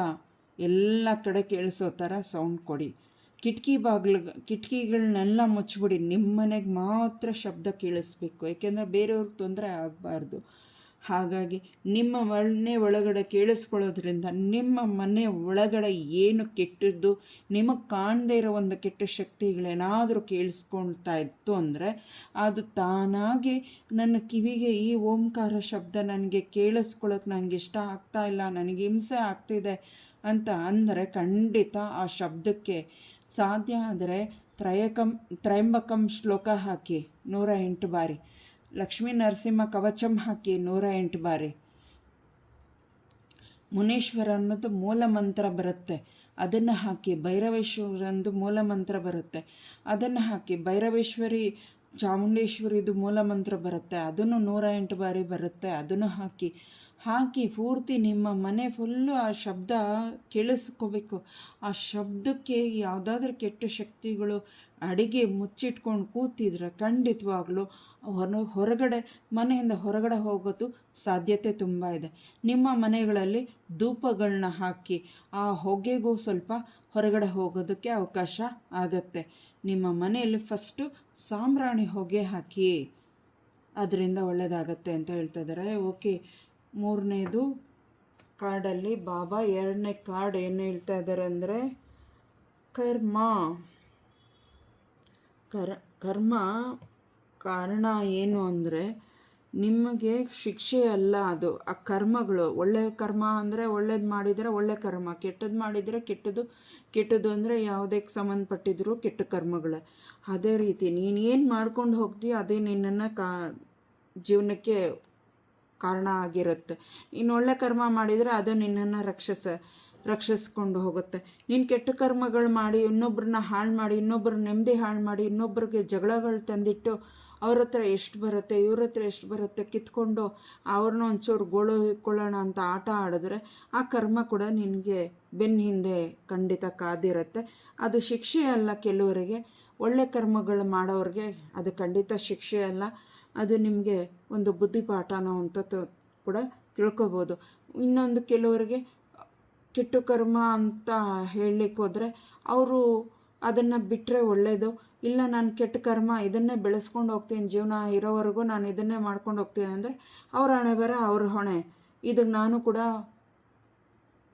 ಎಲ್ಲ ಕಡೆ ಕೇಳಿಸೋ ಥರ ಸೌಂಡ್ ಕೊಡಿ. ಕಿಟಕಿಗಳನ್ನೆಲ್ಲ ಮುಚ್ಚಿಬಿಡಿ, ನಿಮ್ಮ ಮನೆಗೆ ಮಾತ್ರ ಶಬ್ದ ಕೇಳಿಸ್ಬೇಕು, ಯಾಕೆಂದರೆ ಬೇರೆಯವ್ರಿಗೆ ತೊಂದರೆ ಆಗಬಾರ್ದು. ಹಾಗಾಗಿ ನಿಮ್ಮ ಮನೆ ಒಳಗಡೆ ಕೇಳಿಸ್ಕೊಳ್ಳೋದ್ರಿಂದ ನಿಮ್ಮ ಮನೆ ಒಳಗಡೆ ಏನು ಕೆಟ್ಟದ್ದು ನಿಮಗೆ ಕಾಣದೇ ಇರೋ ಒಂದು ಕೆಟ್ಟ ಶಕ್ತಿಗಳೇನಾದರೂ ಕೇಳಿಸ್ಕೊಳ್ತಾ ಇತ್ತು ಅಂದರೆ ಅದು ತಾನಾಗಿ ನನ್ನ ಕಿವಿಗೆ ಈ ಓಂಕಾರ ಶಬ್ದ ನನಗೆ ಕೇಳಿಸ್ಕೊಳ್ಳೋಕೆ ನನಗೆ ಇಷ್ಟ ಆಗ್ತಾ ಇಲ್ಲ, ನನಗೆ ಹಿಂಸೆ ಆಗ್ತಿದೆ ಅಂತ ಅಂದರೆ ಖಂಡಿತ ಆ ಶಬ್ದಕ್ಕೆ ಸಾಧ್ಯ ಆದರೆ ತ್ರಯಂಬಕಂ ಶ್ಲೋಕ ಹಾಕಿ 108 ಬಾರಿ, ಲಕ್ಷ್ಮೀ ನರಸಿಂಹ ಕವಚಂ ಹಾಕಿ 108 ಬಾರಿ, ಮುನೀಶ್ವರ ಅನ್ನೋದು ಮೂಲ ಮಂತ್ರ ಬರುತ್ತೆ, ಅದನ್ನು ಹಾಕಿ. ಭೈರವೇಶ್ವರಂದು ಮೂಲ ಮಂತ್ರ ಬರುತ್ತೆ, ಅದನ್ನು ಹಾಕಿ. ಭೈರವೇಶ್ವರಿ ಚಾಮುಂಡೇಶ್ವರಿದು ಮೂಲ ಮಂತ್ರ ಬರುತ್ತೆ, ಅದನ್ನು 108 ಬಾರಿ ಬರುತ್ತೆ, ಅದನ್ನು ಹಾಕಿ ಪೂರ್ತಿ ನಿಮ್ಮ ಮನೆ ಫುಲ್ಲು ಆ ಶಬ್ದ ಕೇಳಿಸ್ಕೋಬೇಕು. ಆ ಶಬ್ದಕ್ಕೆ ಯಾವುದಾದ್ರೂ ಕೆಟ್ಟ ಶಕ್ತಿಗಳು ಅಡಿಗೆ ಮುಚ್ಚಿಟ್ಕೊಂಡು ಕೂತಿದ್ರೆ ಖಂಡಿತವಾಗ್ಲೂ ಹೊರಗಡೆ ಮನೆಯಿಂದ ಹೊರಗಡೆ ಹೋಗೋದು ಸಾಧ್ಯತೆ ತುಂಬ ಇದೆ. ನಿಮ್ಮ ಮನೆಗಳಲ್ಲಿ ಧೂಪಗಳನ್ನ ಹಾಕಿ ಆ ಹೊಗೆಗೂ ಸ್ವಲ್ಪ ಹೊರಗಡೆ ಹೋಗೋದಕ್ಕೆ ಅವಕಾಶ ಆಗತ್ತೆ. ನಿಮ್ಮ ಮನೆಯಲ್ಲಿ ಫಸ್ಟು ಸಾಂಬ್ರಾಣಿ ಹೊಗೆ ಹಾಕಿ, ಅದರಿಂದ ಒಳ್ಳೆಯದಾಗತ್ತೆ ಅಂತ ಹೇಳ್ತಾ ಇದ್ದಾರೆ. ಓಕೆ, 3ನೇದು ಕಾರ್ಡಲ್ಲಿ ಬಾಬಾ 2ನೇ ಕಾರ್ಡ್ ಏನು ಹೇಳ್ತಾ ಇದ್ದಾರೆ ಅಂದರೆ ಕರ್ಮ ಕಾರಣ ಏನು ಅಂದರೆ ನಿಮಗೆ ಶಿಕ್ಷೆ ಅಲ್ಲ, ಅದು ಆ ಕರ್ಮಗಳು. ಒಳ್ಳೆಯ ಕರ್ಮ ಅಂದರೆ ಒಳ್ಳೇದು ಮಾಡಿದರೆ ಒಳ್ಳೆ ಕರ್ಮ, ಕೆಟ್ಟದ್ದು ಮಾಡಿದರೆ ಕೆಟ್ಟದ್ದು ಅಂದರೆ ಯಾವುದಕ್ಕೆ ಸಂಬಂಧಪಟ್ಟಿದ್ರು ಕೆಟ್ಟ ಕರ್ಮಗಳೇ. ಅದೇ ರೀತಿ ನೀನು ಏನು ಮಾಡ್ಕೊಂಡು ಹೋಗ್ತೀಯ ಅದೇ ನಿನ್ನನ್ನು ಜೀವನಕ್ಕೆ ಕಾರಣ ಆಗಿರುತ್ತೆ. ನೀನು ಒಳ್ಳೆ ಕರ್ಮ ಮಾಡಿದರೆ ಅದು ನಿನ್ನನ್ನು ರಕ್ಷಿಸ್ಕೊಂಡು ಹೋಗುತ್ತೆ. ನೀನು ಕೆಟ್ಟ ಕರ್ಮಗಳು ಮಾಡಿ ಇನ್ನೊಬ್ಬರನ್ನ ಹಾಳು ಮಾಡಿ, ಇನ್ನೊಬ್ಬರ ನೆಮ್ಮದಿ ಹಾಳು ಮಾಡಿ, ಇನ್ನೊಬ್ಬರಿಗೆ ಜಗಳಗಳು ತಂದಿಟ್ಟು ಅವ್ರ ಹತ್ರ ಎಷ್ಟು ಬರುತ್ತೆ ಇವ್ರ ಹತ್ರ ಎಷ್ಟು ಬರುತ್ತೆ ಕಿತ್ಕೊಂಡು ಅವ್ರನ್ನ ಒಂಚೂರು ಗೋಳು ಇಟ್ಕೊಳ್ಳೋಣ ಅಂತ ಆಟ ಆಡಿದ್ರೆ ಆ ಕರ್ಮ ಕೂಡ ನಿನಗೆ ಬೆನ್ನ ಹಿಂದೆ ಖಂಡಿತ ಕಾದಿರುತ್ತೆ. ಅದು ಶಿಕ್ಷೆ ಅಲ್ಲ. ಕೆಲವರಿಗೆ ಒಳ್ಳೆ ಕರ್ಮಗಳು ಮಾಡೋರಿಗೆ ಅದು ಖಂಡಿತ ಶಿಕ್ಷೆ ಅಲ್ಲ, ಅದು ನಿಮಗೆ ಒಂದು ಬುದ್ಧಿಪಾಠನೋ ಅಂತ ಕೂಡ ತಿಳ್ಕೊಬೋದು. ಇನ್ನೊಂದು ಕೆಲವರಿಗೆ ಕೆಟ್ಟ ಕರ್ಮ ಅಂತ ಹೇಳಲಿಕ್ಕೆ ಹೋದರೆ ಅವರು ಅದನ್ನು ಬಿಟ್ಟರೆ ಒಳ್ಳೆಯದು. ಇಲ್ಲ, ನಾನು ಕೆಟ್ಟ ಕರ್ಮ ಇದನ್ನೇ ಬೆಳೆಸ್ಕೊಂಡು ಹೋಗ್ತೀನಿ, ಜೀವನ ಇರೋವರೆಗೂ ನಾನು ಇದನ್ನೇ ಮಾಡ್ಕೊಂಡು ಹೋಗ್ತೀನಿ ಅಂದರೆ ಅವ್ರ ಹಣೆ ಬರ ಅವ್ರ ಹೊಣೆ. ಇದಕ್ಕೆ ನಾನು ಕೂಡ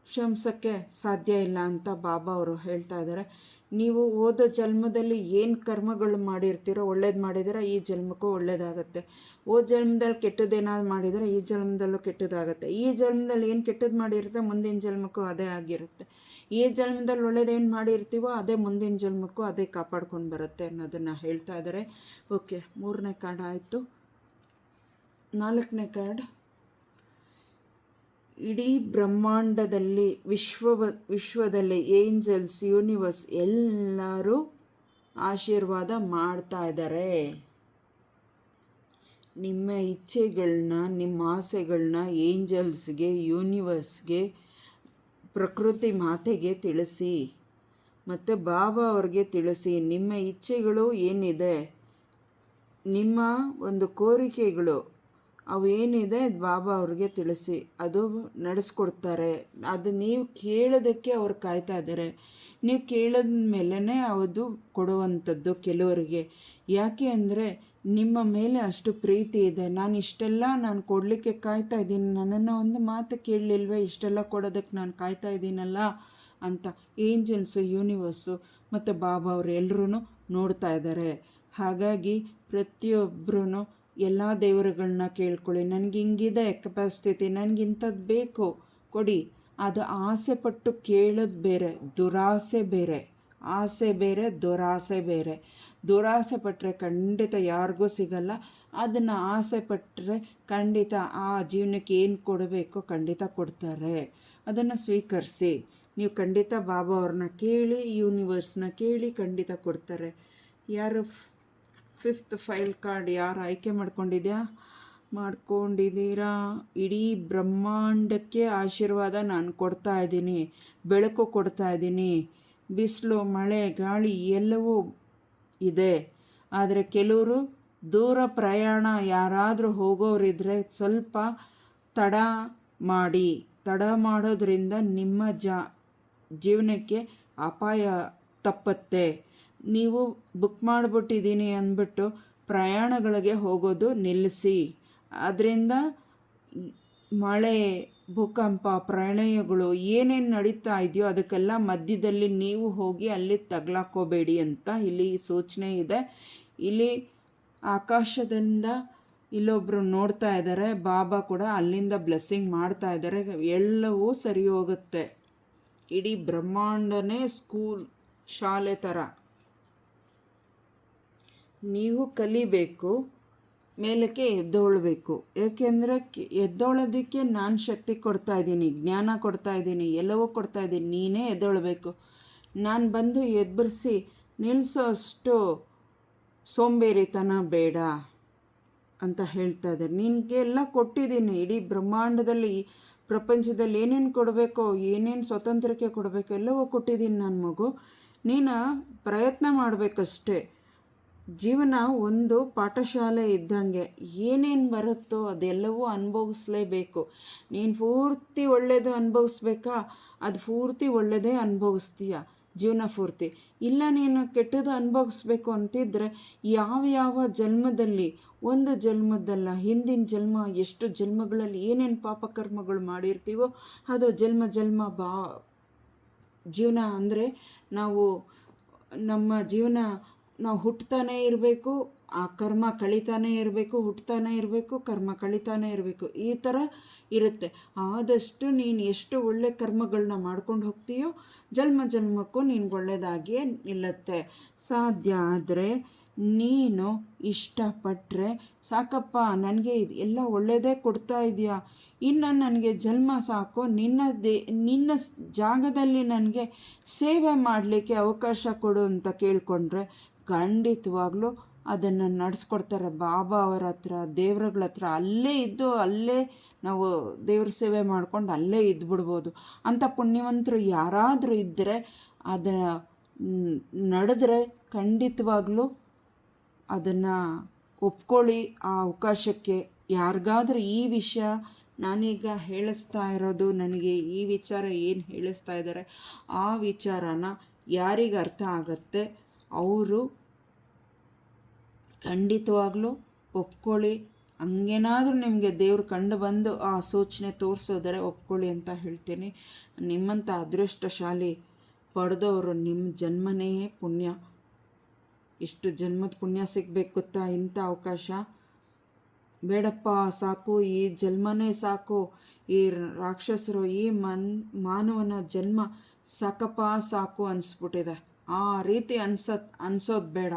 ಕ್ಷಮಿಸೋಕ್ಕೆ ಸಾಧ್ಯ ಇಲ್ಲ ಅಂತ ಬಾಬಾ ಅವರು ಹೇಳ್ತಾ ಇದ್ದಾರೆ. ನೀವು ಹೋದ ಜನ್ಮದಲ್ಲಿ ಏನು ಕರ್ಮಗಳು ಮಾಡಿರ್ತೀರೋ, ಒಳ್ಳೇದು ಮಾಡಿದರೆ ಈ ಜನ್ಮಕ್ಕೂ ಒಳ್ಳೆಯದಾಗತ್ತೆ. ಹೋದ ಜನ್ಮದಲ್ಲಿ ಕೆಟ್ಟದ್ದೇನಾದ್ರು ಮಾಡಿದರೆ ಈ ಜನ್ಮದಲ್ಲೂ ಕೆಟ್ಟದಾಗತ್ತೆ. ಈ ಜನ್ಮದಲ್ಲಿ ಏನು ಕೆಟ್ಟದ್ದು ಮಾಡಿರುತ್ತೆ ಮುಂದಿನ ಜನ್ಮಕ್ಕೂ ಅದೇ ಆಗಿರುತ್ತೆ. ಈ ಜನ್ಮದಲ್ಲಿ ಒಳ್ಳೇದೇನು ಮಾಡಿರ್ತೀವೋ ಅದೇ ಮುಂದಿನ ಜನ್ಮಕ್ಕೂ ಅದೇ ಕಾಪಾಡ್ಕೊಂಡು ಬರುತ್ತೆ ಅನ್ನೋದನ್ನು ಹೇಳ್ತಾ ಇದ್ದಾರೆ. ಓಕೆ, 3ನೇ ಕಾರ್ಡ್ ಆಯಿತು. 4ನೇ ಕಾರ್ಡ್, ಇಡೀ ಬ್ರಹ್ಮಾಂಡದಲ್ಲಿ ವಿಶ್ವದಲ್ಲಿ ಏಂಜಲ್ಸ್, ಯೂನಿವರ್ಸ್ ಎಲ್ಲರೂ ಆಶೀರ್ವಾದ ಮಾಡ್ತಾ ಇದ್ದಾರೆ. ನಿಮ್ಮ ಇಚ್ಛೆಗಳನ್ನ, ನಿಮ್ಮ ಆಸೆಗಳನ್ನ ಏಂಜಲ್ಸ್ಗೆ, ಯೂನಿವರ್ಸ್ಗೆ, ಪ್ರಕೃತಿ ಮಾತೆಗೆ ತಿಳಿಸಿ ಮತ್ತು ಬಾಬಾ ಅವ್ರಿಗೆ ತಿಳಿಸಿ. ನಿಮ್ಮ ಇಚ್ಛೆಗಳು ಏನಿದೆ, ನಿಮ್ಮ ಒಂದು ಕೋರಿಕೆಗಳು ಅವೇನಿದೆ ಬಾಬಾ ಅವ್ರಿಗೆ ತಿಳಿಸಿ, ಅದು ನಡೆಸ್ಕೊಡ್ತಾರೆ. ಅದು ನೀವು ಕೇಳೋದಕ್ಕೆ ಅವ್ರು ಕಾಯ್ತಾ ಇದ್ದಾರೆ. ನೀವು ಕೇಳಿದ ಮೇಲೇ ಅದು ಕೊಡುವಂಥದ್ದು ಕೆಲವರಿಗೆ. ಯಾಕೆ ಅಂದರೆ ನಿಮ್ಮ ಮೇಲೆ ಅಷ್ಟು ಪ್ರೀತಿ ಇದೆ. ನಾನು ಕೊಡಲಿಕ್ಕೆ ಕಾಯ್ತಾ ಇದ್ದೀನಿ, ನನ್ನನ್ನು ಒಂದು ಮಾತು ಕೇಳಲಿಲ್ವೇ, ಇಷ್ಟೆಲ್ಲ ಕೊಡೋದಕ್ಕೆ ನಾನು ಕಾಯ್ತಾ ಇದ್ದೀನಲ್ಲ ಅಂತ ಏಂಜಲ್ಸು, ಯೂನಿವರ್ಸು ಮತ್ತು ಬಾಬಾ ಅವರು ಎಲ್ಲರೂ ನೋಡ್ತಾ ಇದ್ದಾರೆ. ಹಾಗಾಗಿ ಪ್ರತಿಯೊಬ್ಬರೂ ಎಲ್ಲ ದೇವರುಗಳನ್ನ ಕೇಳ್ಕೊಳ್ಳಿ. ನನಗೆ ಹಿಂಗಿದೆ ಕೆಪಾಸಿಟಿ, ನನಗಿಂಥದ್ದು ಬೇಕು ಕೊಡಿ. ಅದು ಆಸೆ ಪಟ್ಟು ಕೇಳೋದು ಬೇರೆ, ದುರಾಸೆ ಬೇರೆ. ಆಸೆ ಬೇರೆ, ದುರಾಸೆ ಬೇರೆ. ದುರಾಸೆ ಪಟ್ಟರೆ ಖಂಡಿತ ಯಾರಿಗೂ ಸಿಗಲ್ಲ. ಅದನ್ನು ಆಸೆ ಪಟ್ಟರೆ ಖಂಡಿತ ಆ ಜೀವನಕ್ಕೆ ಏನು ಕೊಡಬೇಕೋ ಖಂಡಿತ ಕೊಡ್ತಾರೆ. ಅದನ್ನು ಸ್ವೀಕರಿಸಿ. ನೀವು ಖಂಡಿತ ಬಾಬಾ ಅವ್ರನ್ನ ಕೇಳಿ, ಯೂನಿವರ್ಸ್ನ ಕೇಳಿ, ಖಂಡಿತ ಕೊಡ್ತಾರೆ. ಯಾರು 5th ಫೈಲ್ ಕಾರ್ಡ್ ಯಾರು ಆಯ್ಕೆ ಮಾಡ್ಕೊಂಡಿದ್ದೀರಾ? ಇಡೀ ಬ್ರಹ್ಮಾಂಡಕ್ಕೆ ಆಶೀರ್ವಾದ ನಾನು ಕೊಡ್ತಾ ಇದ್ದೀನಿ, ಬೆಳಕು ಕೊಡ್ತಾ ಇದ್ದೀನಿ. ಬಿಸಿಲು, ಮಳೆ, ಗಾಳಿ ಎಲ್ಲವೂ ಇದೆ. ಆದರೆ ಕೆಲವರು ದೂರ ಪ್ರಯಾಣ ಯಾರಾದರೂ ಹೋಗೋರಿದ್ರೆ ಸ್ವಲ್ಪ ತಡ ಮಾಡೋದ್ರಿಂದ ನಿಮ್ಮ ಜೀವನಕ್ಕೆ ಅಪಾಯ ತಪ್ಪತ್ತೆ. ನೀವು ಬುಕ್ ಮಾಡಿಬಿಟ್ಟಿದ್ದೀನಿ ಅಂದ್ಬಿಟ್ಟು ಪ್ರಯಾಣಗಳಿಗೆ ಹೋಗೋದು ನಿಲ್ಲಿಸಿ. ಅದರಿಂದ ಮಳೆ, ಭೂಕಂಪ, ಪ್ರಳಯಗಳು ಏನೇನು ನಡೀತಾ ಇದೆಯೋ ಅದಕ್ಕೆಲ್ಲ ಮಧ್ಯದಲ್ಲಿ ನೀವು ಹೋಗಿ ಅಲ್ಲಿ ತಗ್ಲಾಕೋಬೇಡಿ ಅಂತ ಇಲ್ಲಿ ಸೂಚನೆ ಇದೆ. ಇಲ್ಲಿ ಆಕಾಶದಿಂದ ಇಲ್ಲೊಬ್ಬರು ನೋಡ್ತಾ ಇದ್ದಾರೆ, ಬಾಬಾ ಕೂಡ ಅಲ್ಲಿಂದ ಬ್ಲೆಸ್ಸಿಂಗ್ ಮಾಡ್ತಾ ಇದ್ದಾರೆ. ಎಲ್ಲವೂ ಸರಿ ಹೋಗುತ್ತೆ. ಇಡೀ ಬ್ರಹ್ಮಾಂಡನೇ ಶಾಲೆ ಥರ ನೀವು ಕಲಿಬೇಕು. ಮೇಲಕ್ಕೆ ಎದ್ದೊಳ್ಬೇಕು. ಏಕೆಂದರೆ ಎದ್ದೊಳೋದಕ್ಕೆ ನಾನು ಶಕ್ತಿ ಕೊಡ್ತಾ ಇದ್ದೀನಿ, ಜ್ಞಾನ ಕೊಡ್ತಾ ಇದ್ದೀನಿ, ಎಲ್ಲವೂ ಕೊಡ್ತಾ ಇದ್ದೀನಿ. ನೀನೇ ಎದ್ದೊಳ್ಬೇಕು. ನಾನು ಬಂದು ಎಬ್ಬರಿಸಿ ನಿಲ್ಲಿಸೋ ಅಷ್ಟು ಸೋಂಬೇರಿತನ ಬೇಡ ಅಂತ ಹೇಳ್ತಾ ಇದ್ದಾರೆ. ನಿನಗೆ ಎಲ್ಲ ಕೊಟ್ಟಿದ್ದೀನಿ. ಇಡೀ ಬ್ರಹ್ಮಾಂಡದಲ್ಲಿ ಪ್ರಪಂಚದಲ್ಲಿ ಏನೇನು ಕೊಡಬೇಕೋ, ಏನೇನು ಸ್ವತಂತ್ರಕ್ಕೆ ಕೊಡಬೇಕೋ ಎಲ್ಲವೂ ಕೊಟ್ಟಿದ್ದೀನಿ ನನ್ನ ಮಗು. ನೀನು ಪ್ರಯತ್ನ ಮಾಡಬೇಕಷ್ಟೇ. ಜೀವನ ಒಂದು ಪಾಠಶಾಲೆ ಇದ್ದಂಗೆ. ಏನೇನು ಬರುತ್ತೋ ಅದೆಲ್ಲವೂ ಅನುಭವಿಸ್ಲೇಬೇಕು. ನೀನು ಪೂರ್ತಿ ಒಳ್ಳೆಯದು ಅನುಭವಿಸ್ಬೇಕಾ, ಅದು ಪೂರ್ತಿ ಒಳ್ಳೆಯದೇ ಅನುಭವಿಸ್ತೀಯ ಜೀವನ ಪೂರ್ತಿ. ಇಲ್ಲ ನೀನು ಕೆಟ್ಟದ್ದು ಅನುಭವಿಸ್ಬೇಕು ಅಂತಿದ್ರೆ ಯಾವ ಜನ್ಮದಲ್ಲಿ, ಒಂದು ಜನ್ಮದಲ್ಲ, ಹಿಂದಿನ ಜನ್ಮ, ಎಷ್ಟು ಜನ್ಮಗಳಲ್ಲಿ ಏನೇನು ಪಾಪಕರ್ಮಗಳು ಮಾಡಿರ್ತೀವೋ ಅದು ಜನ್ಮ ಜೀವನ. ಅಂದರೆ ನಮ್ಮ ಜೀವನ ನಾವು ಹುಟ್ಟುತ್ತಾನೇ ಇರಬೇಕು, ಆ ಕರ್ಮ ಕಳೀತಾನೇ ಇರಬೇಕು, ಹುಟ್ಟುತ್ತಾನೆ ಇರಬೇಕು, ಕರ್ಮ ಕಳೀತಾನೇ ಇರಬೇಕು. ಈ ಥರ ಇರುತ್ತೆ. ಆದಷ್ಟು ನೀನು ಎಷ್ಟು ಒಳ್ಳೆ ಕರ್ಮಗಳನ್ನ ಮಾಡ್ಕೊಂಡು ಹೋಗ್ತೀಯೋ ಜನ್ಮಕ್ಕೂ ನಿನ್ಗೆ ಒಳ್ಳೆಯದಾಗಿಯೇ ನಿಲ್ಲುತ್ತೆ. ಸಾಧ್ಯ ಆದರೆ ನೀನು ಇಷ್ಟಪಟ್ಟರೆ ಸಾಕಪ್ಪ, ನನಗೆ ಎಲ್ಲ ಒಳ್ಳೆಯದೇ ಕೊಡ್ತಾ ಇದೆಯಾ, ಇನ್ನು ನನಗೆ ಜನ್ಮ ಸಾಕು, ನಿನ್ನ ಜಾಗದಲ್ಲಿ ನನಗೆ ಸೇವೆ ಮಾಡಲಿಕ್ಕೆ ಅವಕಾಶ ಕೊಡು ಅಂತ ಕೇಳಿಕೊಂಡ್ರೆ ಖಂಡಿತವಾಗ್ಲೂ ಅದನ್ನು ನಡೆಸ್ಕೊಡ್ತಾರೆ ಬಾಬಾ ಅವರ ಹತ್ರ, ದೇವ್ರಗಳ ಹತ್ರ. ಅಲ್ಲೇ ನಾವು ದೇವ್ರ ಸೇವೆ ಮಾಡ್ಕೊಂಡು ಅಲ್ಲೇ ಇದ್ಬಿಡ್ಬೋದು. ಅಂಥ ಪುಣ್ಯವಂತರು ಯಾರಾದರೂ ಇದ್ದರೆ ಅದನ್ನು ನಡೆದ್ರೆ ಖಂಡಿತವಾಗ್ಲೂ ಅದನ್ನು ಒಪ್ಕೊಳ್ಳಿ. ಆ ಅವಕಾಶಕ್ಕೆ ಯಾರಿಗಾದರೂ ಈ ವಿಷಯ ನಾನೀಗ ಹೇಳಿಸ್ತಾ ಇರೋದು, ನನಗೆ ಈ ವಿಚಾರ ಏನು ಹೇಳಿಸ್ತಾ ಇದ್ದಾರೆ ಆ ವಿಚಾರನ ಯಾರಿಗೆ ಅರ್ಥ ಆಗುತ್ತೆ ಅವರು ಖಂಡಿತವಾಗ್ಲೂ ಒಪ್ಕೊಳ್ಳಿ. ಹಂಗೇನಾದರೂ ನಿಮಗೆ ದೇವ್ರು ಕಂಡು ಬಂದು ಆ ಸೂಚನೆ ತೋರಿಸೋದರೆ ಒಪ್ಕೊಳ್ಳಿ ಅಂತ ಹೇಳ್ತೀನಿ. ನಿಮ್ಮಂಥ ಅದೃಷ್ಟಶಾಲಿ ಪಡೆದವರು ನಿಮ್ಮ ಜನ್ಮನೇ ಪುಣ್ಯ. ಇಷ್ಟು ಜನ್ಮದ ಪುಣ್ಯ ಸಿಗಬೇಕು ಗೊತ್ತಾ. ಇಂಥ ಅವಕಾಶ ಬೇಡಪ್ಪ, ಸಾಕು ಈ ಜನ್ಮನೇ ಸಾಕು, ಈ ರಾಕ್ಷಸರು ಈ ಮಾನವನ ಜನ್ಮ ಸಾಕಪ್ಪ ಸಾಕು ಅನಿಸ್ಬಿಟ್ಟಿದೆ. ಆ ರೀತಿ ಅನ್ಸೋದು ಬೇಡ.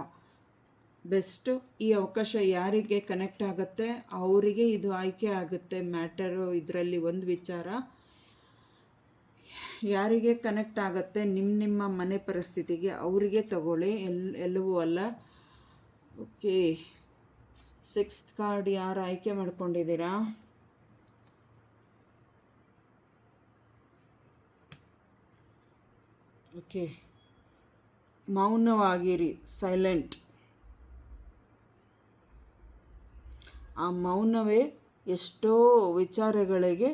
ಬೆಸ್ಟು ಈ ಅವಕಾಶ ಯಾರಿಗೆ ಕನೆಕ್ಟ್ ಆಗುತ್ತೆ ಅವರಿಗೆ ಇದು ಆಯ್ಕೆ ಆಗುತ್ತೆ. ಮ್ಯಾಟರು ಇದರಲ್ಲಿ ಒಂದು ವಿಚಾರ, ಯಾರಿಗೆ ಕನೆಕ್ಟ್ ಆಗುತ್ತೆ ನಿಮ್ಮ ಮನೆ ಪರಿಸ್ಥಿತಿಗೆ ಅವರಿಗೆ ತಗೊಳ್ಳಿ, ಎಲ್ಲವೂ ಅಲ್ಲ. ಓಕೆ, 6th ಕಾರ್ಡ್ ಯಾರು ಆಯ್ಕೆ ಮಾಡ್ಕೊಂಡಿದ್ದೀರಾ? ಓಕೆ, ಮೌನವಾಗಿರಿ, ಸೈಲೆಂಟ್. ಆ ಮೌನವೇ ಎಷ್ಟೋ ವಿಚಾರಗಳಿಗೆ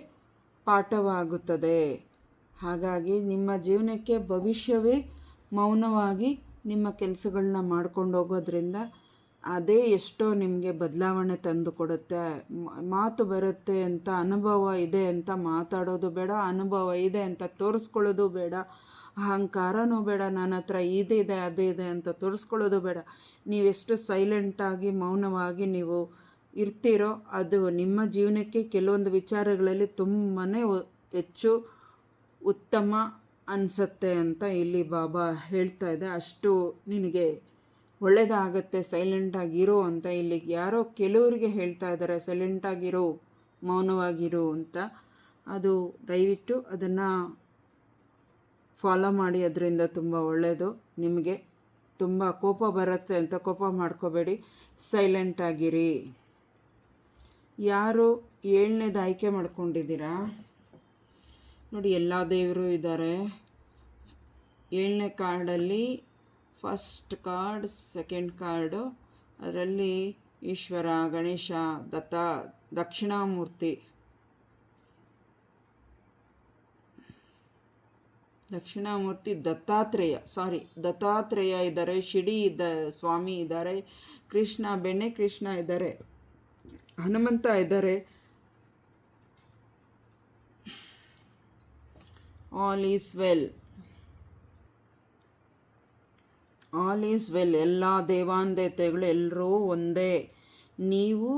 ಪಾಠವಾಗುತ್ತದೆ. ಹಾಗಾಗಿ ನಿಮ್ಮ ಜೀವನಕ್ಕೆ ಭವಿಷ್ಯವೇ ಮೌನವಾಗಿ ನಿಮ್ಮ ಕೆಲಸಗಳನ್ನ ಮಾಡ್ಕೊಂಡು ಹೋಗೋದ್ರಿಂದ ಅದೇ ಎಷ್ಟೋ ನಿಮಗೆ ಬದಲಾವಣೆ ತಂದು ಕೊಡುತ್ತೆ. ಮಾತು ಬರುತ್ತೆ ಅಂತ, ಅನುಭವ ಇದೆ ಅಂತ ಮಾತಾಡೋದು ಬೇಡ, ಅನುಭವ ಇದೆ ಅಂತ ತೋರಿಸ್ಕೊಳ್ಳೋದು ಬೇಡ, ಅಹಂಕಾರನೂ ಬೇಡ, ನನ್ನ ಹತ್ರ ಇದಿದೆ ಅದಿದೆ ಅಂತ ತೋರಿಸ್ಕೊಳ್ಳೋದು ಬೇಡ. ನೀವೆಷ್ಟು ಸೈಲೆಂಟಾಗಿ ಮೌನವಾಗಿ ನೀವು ಇರ್ತೀರೋ ಅದು ನಿಮ್ಮ ಜೀವನಕ್ಕೆ ಕೆಲವೊಂದು ವಿಚಾರಗಳಲ್ಲಿ ತುಂಬಾ ಹೆಚ್ಚು ಉತ್ತಮ ಅನಿಸುತ್ತೆ ಅಂತ ಇಲ್ಲಿ ಬಾಬಾ ಹೇಳ್ತಾ ಇದೆ. ಅಷ್ಟು ನಿನಗೆ ಒಳ್ಳೆಯದಾಗತ್ತೆ ಸೈಲೆಂಟಾಗಿರೋ ಅಂತ ಇಲ್ಲಿ ಯಾರೋ ಕೆಲವರಿಗೆ ಹೇಳ್ತಾ ಇದ್ದಾರೆ, ಸೈಲೆಂಟಾಗಿರೋ, ಮೌನವಾಗಿರೋ ಅಂತ. ಅದು ದಯವಿಟ್ಟು ಅದನ್ನು ಫಾಲೋ ಮಾಡಿ, ಅದರಿಂದ ತುಂಬ ಒಳ್ಳೆಯದು. ನಿಮಗೆ ತುಂಬ ಕೋಪ ಬರುತ್ತೆ ಅಂತ ಕೋಪ ಮಾಡ್ಕೋಬೇಡಿ, ಸೈಲೆಂಟಾಗಿರಿ. ಯಾರು 7ನೇದು ಆಯ್ಕೆ ಮಾಡ್ಕೊಂಡಿದ್ದೀರಾ ನೋಡಿ, ಎಲ್ಲ ದೇವರು ಇದ್ದಾರೆ. 7ನೇ ಕಾರ್ಡಲ್ಲಿ ಫಸ್ಟ್ ಕಾರ್ಡ್, ಸೆಕೆಂಡ್ ಕಾರ್ಡು, ಅದರಲ್ಲಿ ಈಶ್ವರ, ಗಣೇಶ, ದಕ್ಷಿಣಾಮೂರ್ತಿ ದತ್ತಾತ್ರೇಯ ಇದ್ದಾರೆ, ಶಿಡಿ ಸ್ವಾಮಿ ಇದ್ದಾರೆ, ಕೃಷ್ಣ, ಬೆಣ್ಣೆ ಕೃಷ್ಣ ಇದ್ದಾರೆ, ಹನುಮಂತ ಇದ್ದಾರೆ. All is well. ಎಲ್ಲ ದೇವಾಂದೇವತೆಗಳು ಎಲ್ಲರೂ ಒಂದೇ. ನೀವು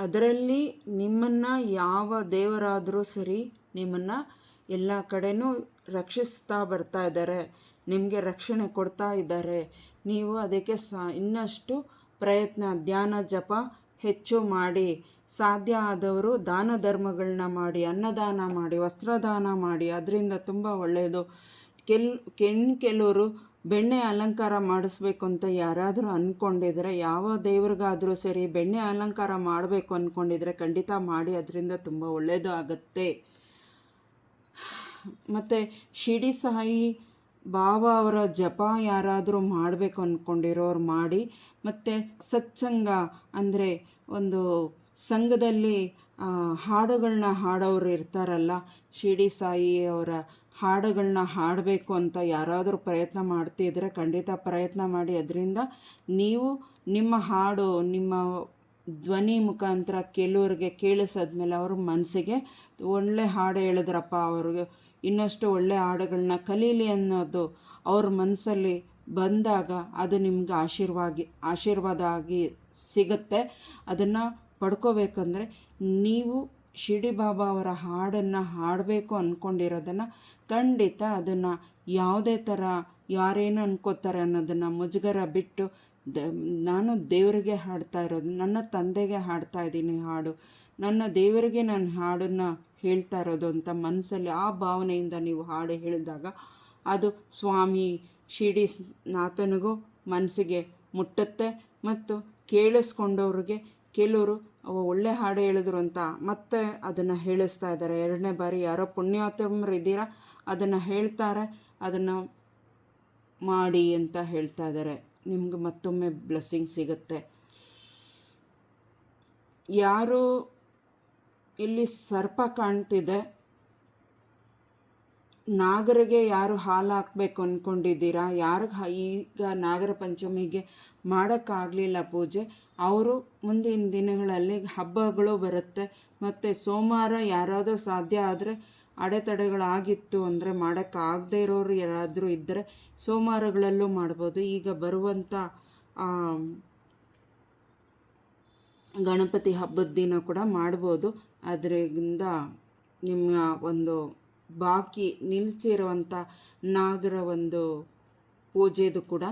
ಅದರಲ್ಲಿ ನಿಮ್ಮನ್ನು ಯಾವ ದೇವರಾದರೂ ಸರಿ ನಿಮ್ಮನ್ನು ಎಲ್ಲ ಕಡೆನೂ ರಕ್ಷಿಸ್ತಾ ಬರ್ತಾ ಇದ್ದಾರೆ, ನಿಮಗೆ ರಕ್ಷಣೆ ಕೊಡ್ತಾ ಇದ್ದಾರೆ. ನೀವು ಅದಕ್ಕೆ ಇನ್ನಷ್ಟು ಪ್ರಯತ್ನ, ಧ್ಯಾನ, ಜಪ ಹೆಚ್ಚು ಮಾಡಿ. ಸಾಧ್ಯ ಆದವರು ದಾನ ಧರ್ಮಗಳನ್ನ ಮಾಡಿ, ಅನ್ನದಾನ ಮಾಡಿ, ವಸ್ತ್ರದಾನ ಮಾಡಿ, ಅದರಿಂದ ತುಂಬ ಒಳ್ಳೆಯದು. ಕೆಲವರು ಬೆಣ್ಣೆ ಅಲಂಕಾರ ಮಾಡಿಸ್ಬೇಕು ಅಂತ ಯಾರಾದರೂ ಅಂದ್ಕೊಂಡಿದ್ರೆ, ಯಾವ ದೇವ್ರಿಗಾದರೂ ಸರಿ ಬೆಣ್ಣೆ ಅಲಂಕಾರ ಮಾಡಬೇಕು ಅಂದ್ಕೊಂಡಿದ್ರೆ ಖಂಡಿತ ಮಾಡಿ, ಅದರಿಂದ ತುಂಬ ಒಳ್ಳೆಯದು ಆಗುತ್ತೆ. ಮತ್ತು ಶಿರ್ಡಿ ಸಾಯಿ ಬಾಬಾ ಅವರ ಜಪ ಯಾರಾದರೂ ಮಾಡಬೇಕು ಅಂದ್ಕೊಂಡಿರೋರು ಮಾಡಿ. ಮತ್ತು ಸತ್ಸಂಗ ಅಂದರೆ ಒಂದು ಸಂಘದಲ್ಲಿ ಹಾಡುಗಳನ್ನ ಹಾಡೋರು ಇರ್ತಾರಲ್ಲ, ಶಿರ್ಡಿ ಸಾಯಿ ಅವರ ಹಾಡುಗಳನ್ನ ಹಾಡಬೇಕು ಅಂತ ಯಾರಾದರೂ ಪ್ರಯತ್ನ ಮಾಡ್ತಿದ್ರೆ ಖಂಡಿತ ಪ್ರಯತ್ನ ಮಾಡಿ. ಅದರಿಂದ ನೀವು ನಿಮ್ಮ ಹಾಡು ನಿಮ್ಮ ಧ್ವನಿ ಮುಖಾಂತರ ಕೆಲವ್ರಿಗೆ ಕೇಳಿಸಿದ್ಮೇಲೆ ಅವ್ರ ಮನಸ್ಸಿಗೆ ಒಳ್ಳೆ ಹಾಡು ಹೇಳಿದ್ರಪ್ಪ, ಅವ್ರಿಗೆ ಇನ್ನಷ್ಟು ಒಳ್ಳೆ ಹಾಡುಗಳನ್ನ ಕಲೀಲಿ ಅನ್ನೋದು ಅವ್ರ ಮನಸ್ಸಲ್ಲಿ ಬಂದಾಗ ಅದು ನಿಮ್ಗೆ ಆಶೀರ್ವಾದ ಆಗಿ ಸಿಗುತ್ತೆ. ಅದನ್ನು ಪಡ್ಕೋಬೇಕಂದ್ರೆ ನೀವು ಶಿರ್ಡಿ ಬಾಬಾ ಅವರ ಹಾಡನ್ನು ಹಾಡಬೇಕು ಅಂದ್ಕೊಂಡಿರೋದನ್ನು ಖಂಡಿತ ಅದನ್ನು ಯಾವುದೇ ಥರ ಯಾರೇನು ಅನ್ಕೋತಾರೆ ಅನ್ನೋದನ್ನು ಮುಜುಗರ ಬಿಟ್ಟು ನಾನು ದೇವರಿಗೆ ಹಾಡ್ತಾ ಇರೋದು, ನನ್ನ ತಂದೆಗೆ ಹಾಡ್ತಾ ಇದ್ದೀನಿ ಹಾಡು, ನನ್ನ ದೇವರಿಗೆ ನಾನು ಹಾಡನ್ನು ಹೇಳ್ತಾ ಇರೋದು ಅಂತ ಮನಸ್ಸಲ್ಲಿ ಆ ಭಾವನೆಯಿಂದ ನೀವು ಹಾಡು ಹೇಳಿದಾಗ ಅದು ಸ್ವಾಮಿ ಶಿರ್ಡಿ ನಾಥನಿಗೂ ಮನಸ್ಸಿಗೆ ಮುಟ್ಟುತ್ತೆ. ಮತ್ತು ಕೇಳಿಸ್ಕೊಂಡವ್ರಿಗೆ ಕೆಲವರು ಒಳ್ಳೆ ಹಾಡು ಹೇಳಿದ್ರು ಅಂತ ಮತ್ತೆ ಅದನ್ನು ಹೇಳಿಸ್ತಾ ಇದ್ದಾರೆ. 2ನೇ ಬಾರಿ ಯಾರೋ ಪುಣ್ಯಾತ್ಮರು ಇದ್ದೀರಾ ಅದನ್ನು ಹೇಳ್ತಾರೆ, ಅದನ್ನು ಮಾಡಿ ಅಂತ ಹೇಳ್ತಾ ಇದ್ದಾರೆ. ನಿಮ್ಗೆ ಮತ್ತೊಮ್ಮೆ ಬ್ಲೆಸ್ಸಿಂಗ್ ಸಿಗುತ್ತೆ. ಯಾರು ಇಲ್ಲಿ ಸರ್ಪ ಕಾಣ್ತಿದೆ, ನಾಗರಿಗೆ ಯಾರು ಹಾಲು ಹಾಕಬೇಕು ಅಂದ್ಕೊಂಡಿದ್ದೀರಾ, ಯಾರಿಗೆ ಈಗ ನಾಗರ ಪಂಚಮಿಗೆ ಮಾಡೋಕ್ಕಾಗಲಿಲ್ಲ ಪೂಜೆ, ಅವರು ಮುಂದಿನ ದಿನಗಳಲ್ಲಿ ಹಬ್ಬಗಳು ಬರುತ್ತೆ. ಮತ್ತು ಸೋಮವಾರ ಯಾರಾದರೂ ಸಾಧ್ಯ ಆದರೆ ಅಡೆತಡೆಗಳಾಗಿತ್ತು ಅಂದರೆ ಮಾಡೋಕ್ಕಾಗದೇ ಇರೋರು ಯಾರಾದರೂ ಇದ್ದರೆ ಸೋಮವಾರಗಳಲ್ಲೂ ಮಾಡ್ಬೋದು. ಈಗ ಬರುವಂಥ ಗಣಪತಿ ಹಬ್ಬದ ದಿನ ಕೂಡ ಮಾಡ್ಬೋದು. ಅದರಿಂದ ನಿಮ್ಮ ಒಂದು ಬಾಕಿ ನಿಲ್ಲಿಸಿರುವಂಥ ನಾಗರ ಒಂದು ಪೂಜೆದು ಕೂಡ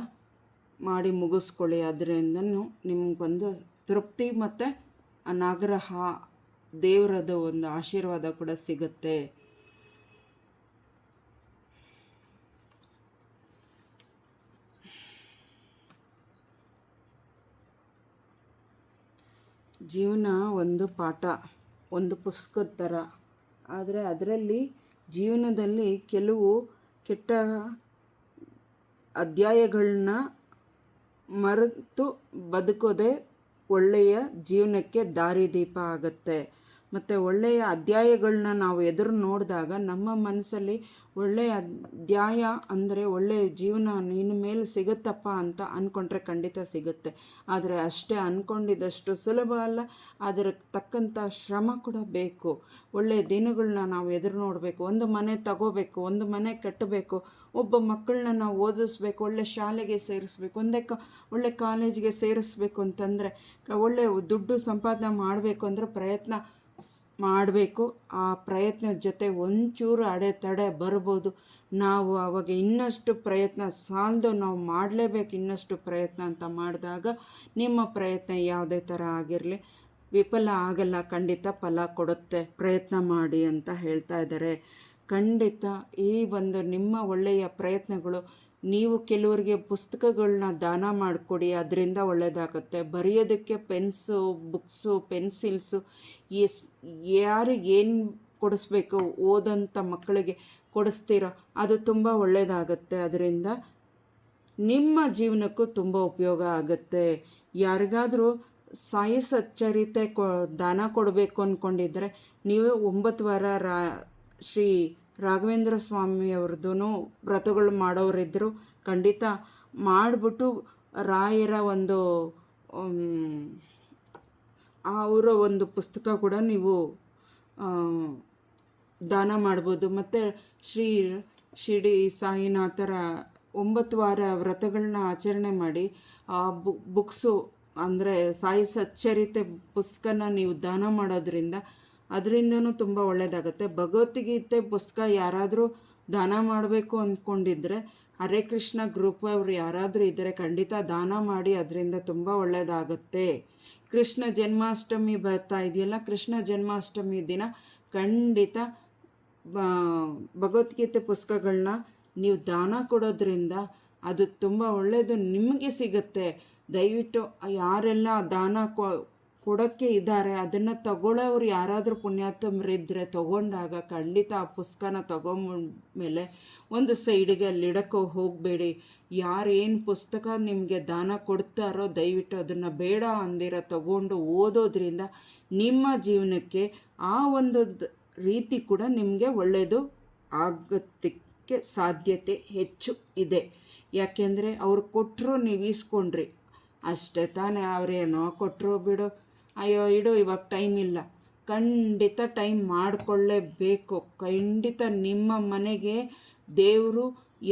ಮಾಡಿ ಮುಗಿಸ್ಕೊಳ್ಳಿ. ಅದರಿಂದನೂ ನಿಮಗೊಂದು ತೃಪ್ತಿ ಮತ್ತು ಆ ನಾಗರ ದೇವರದ ಒಂದು ಆಶೀರ್ವಾದ ಕೂಡ ಸಿಗುತ್ತೆ. ಜೀವನ ಒಂದು ಪಾಠ, ಒಂದು ಪುಸ್ತಕದ ಥರ. ಆದರೆ ಅದರಲ್ಲಿ ಜೀವನದಲ್ಲಿ ಕೆಲವು ಕೆಟ್ಟ ಅಧ್ಯಾಯಗಳನ್ನ ಮರೆತು ಬದುಕೋದೇ ಒಳ್ಳೆಯ ಜೀವನಕ್ಕೆ ದಾರಿದೀಪ ಆಗುತ್ತೆ. ಮತ್ತು ಒಳ್ಳೆಯ ಅಧ್ಯಾಯಗಳನ್ನ ನಾವು ಎದುರು ನೋಡಿದಾಗ ನಮ್ಮ ಮನಸ್ಸಲ್ಲಿ ಒಳ್ಳೆಯ ಅಧ್ಯಾಯ ಅಂದರೆ ಒಳ್ಳೆಯ ಜೀವನ ನಿನ್ನ ಮೇಲೆ ಸಿಗುತ್ತಪ್ಪ ಅಂತ ಅಂದ್ಕೊಂಡ್ರೆ ಖಂಡಿತ ಸಿಗುತ್ತೆ. ಆದರೆ ಅಷ್ಟೇ ಅಂದ್ಕೊಂಡಿದ್ದಷ್ಟು ಸುಲಭ ಅಲ್ಲ, ಅದರ ತಕ್ಕಂಥ ಶ್ರಮ ಕೂಡ ಬೇಕು. ಒಳ್ಳೆಯ ದಿನಗಳನ್ನ ನಾವು ಎದುರು ನೋಡಬೇಕು. ಒಂದು ಮನೆ ತಗೋಬೇಕು, ಒಂದು ಮನೆ ಕಟ್ಟಬೇಕು, ಒಬ್ಬ ಮಕ್ಕಳನ್ನ ನಾವು ಓದಿಸ್ಬೇಕು, ಒಳ್ಳೆ ಶಾಲೆಗೆ ಸೇರಿಸ್ಬೇಕು, ಒಳ್ಳೆ ಕಾಲೇಜಿಗೆ ಸೇರಿಸ್ಬೇಕು ಅಂತಂದರೆ, ಒಳ್ಳೆ ದುಡ್ಡು ಸಂಪಾದನೆ ಮಾಡಬೇಕು ಅಂದರೆ ಪ್ರಯತ್ನ ಮಾಡಬೇಕು. ಆ ಪ್ರಯತ್ನದ ಜೊತೆ ಒಂಚೂರು ಅಡೆತಡೆ ಬರ್ಬೋದು. ನಾವು ಆವಾಗ ಇನ್ನಷ್ಟು ಪ್ರಯತ್ನ ಸಾಲದು, ನಾವು ಮಾಡಲೇಬೇಕು ಇನ್ನಷ್ಟು ಪ್ರಯತ್ನ ಅಂತ ಮಾಡಿದಾಗ ನಿಮ್ಮ ಪ್ರಯತ್ನ ಯಾವುದೇ ಥರ ಆಗಿರಲಿ ವಿಫಲ ಆಗಲ್ಲ, ಖಂಡಿತ ಫಲ ಕೊಡುತ್ತೆ. ಪ್ರಯತ್ನ ಮಾಡಿ ಅಂತ ಹೇಳ್ತಾ ಇದ್ದಾರೆ. ಖಂಡಿತ ಈ ಒಂದು ನಿಮ್ಮ ಒಳ್ಳೆಯ ಪ್ರಯತ್ನಗಳು, ನೀವು ಕೆಲವರಿಗೆ ಪುಸ್ತಕಗಳನ್ನ ದಾನ ಮಾಡಿಕೊಡಿ, ಅದರಿಂದ ಒಳ್ಳೆಯದಾಗುತ್ತೆ. ಬರೆಯೋದಕ್ಕೆ ಪೆನ್ಸು, ಬುಕ್ಸು, ಪೆನ್ಸಿಲ್ಸು ಯಾರಿಗೇನು ಕೊಡಿಸ್ಬೇಕು ಓದಂಥ ಮಕ್ಕಳಿಗೆ ಕೊಡಿಸ್ತೀರೋ ಅದು ತುಂಬ ಒಳ್ಳೆಯದಾಗುತ್ತೆ. ಅದರಿಂದ ನಿಮ್ಮ ಜೀವನಕ್ಕೂ ತುಂಬ ಉಪಯೋಗ ಆಗುತ್ತೆ. ಯಾರಿಗಾದರೂ ಸಾಯಿ ಸಚ್ಚರಿತೆ ದಾನ ಕೊಡಬೇಕು ಅಂದ್ಕೊಂಡಿದ್ರೆ ನೀವು 9 ವಾರ ಶ್ರೀ ರಾಘವೇಂದ್ರ ಸ್ವಾಮಿಯವ್ರದ್ದು ವ್ರತಗಳು ಮಾಡೋರಿದ್ದರು ಖಂಡಿತ ಮಾಡಿಬಿಟ್ಟು ರಾಯರ ಒಂದು ಅವರ ಒಂದು ಪುಸ್ತಕ ಕೂಡ ನೀವು ದಾನ ಮಾಡ್ಬೋದು. ಮತ್ತು ಶಿರ್ಡಿ ಸಾಯಿನಾಥರ 9 ವಾರ ವ್ರತಗಳನ್ನ ಆಚರಣೆ ಮಾಡಿ ಆ ಬುಕ್ಸು ಅಂದರೆ ಸಾಯಿ ಸಚ್ಚರಿತೆ ಪುಸ್ತಕನ ನೀವು ದಾನ ಮಾಡೋದ್ರಿಂದ ಅದರಿಂದನೂ ತುಂಬ ಒಳ್ಳೆಯದಾಗುತ್ತೆ. ಭಗವದ್ಗೀತೆ ಪುಸ್ತಕ ಯಾರಾದರೂ ದಾನ ಮಾಡಬೇಕು ಅಂದ್ಕೊಂಡಿದ್ರೆ ಹರೇ ಕೃಷ್ಣ ಗ್ರೂಪ್ ಅವರು ಯಾರಾದರೂ ಇದ್ದರೆ ಖಂಡಿತ ದಾನ ಮಾಡಿ, ಅದರಿಂದ ತುಂಬ ಒಳ್ಳೆಯದಾಗತ್ತೆ. ಕೃಷ್ಣ ಜನ್ಮಾಷ್ಟಮಿ ಬರ್ತಾ ಇದೆಯಲ್ಲ, ಕೃಷ್ಣ ಜನ್ಮಾಷ್ಟಮಿ ದಿನ ಖಂಡಿತ ಭಗವದ್ಗೀತೆ ಪುಸ್ತಕಗಳನ್ನ ನೀವು ದಾನ ಕೊಡೋದ್ರಿಂದ ಅದು ತುಂಬ ಒಳ್ಳೆಯದು ನಿಮಗೆ ಸಿಗುತ್ತೆ. ದಯವಿಟ್ಟು ಯಾರೆಲ್ಲ ದಾನ ಕೊಡೋಕ್ಕೆ ಇದ್ದಾರೆ ಅದನ್ನು ತಗೊಳ್ಳೋರು ಯಾರಾದರೂ ಪುಣ್ಯಾತ್ಮರಿದ್ದರೆ ತಗೊಂಡಾಗ ಖಂಡಿತ ಆ ಪುಸ್ತಕನ ತಗೊಂಡ್ಮೇಲೆ ಒಂದು ಸೈಡಿಗೆ ಅಲ್ಲಿಡಕ್ಕೆ ಹೋಗಬೇಡಿ. ಯಾರೇನು ಪುಸ್ತಕ ನಿಮಗೆ ದಾನ ಕೊಡ್ತಾರೋ ದಯವಿಟ್ಟು ಅದನ್ನು ಬೇಡ ಅಂದಿರ ತಗೊಂಡು ಓದೋದ್ರಿಂದ ನಿಮ್ಮ ಜೀವನಕ್ಕೆ ಆ ಒಂದು ರೀತಿ ಕೂಡ ನಿಮಗೆ ಒಳ್ಳೆಯದು ಆಗೋದಕ್ಕೆ ಸಾಧ್ಯತೆ ಹೆಚ್ಚು ಇದೆ. ಯಾಕೆಂದರೆ ಅವ್ರು ಕೊಟ್ಟರು ನೀವು ಈಸ್ಕೊಂಡ್ರಿ ಅಷ್ಟೇ ತಾನೇ, ಅವರೇನೋ ಕೊಟ್ಟರು ಬಿಡು, ಅಯ್ಯೋ ಇಡು ಇವಾಗ ಟೈಮ್ ಇಲ್ಲ. ಖಂಡಿತ ಟೈಮ್ ಮಾಡಿಕೊಳ್ಳೇಬೇಕು. ಖಂಡಿತ ನಿಮ್ಮ ಮನೆಗೆ ದೇವರು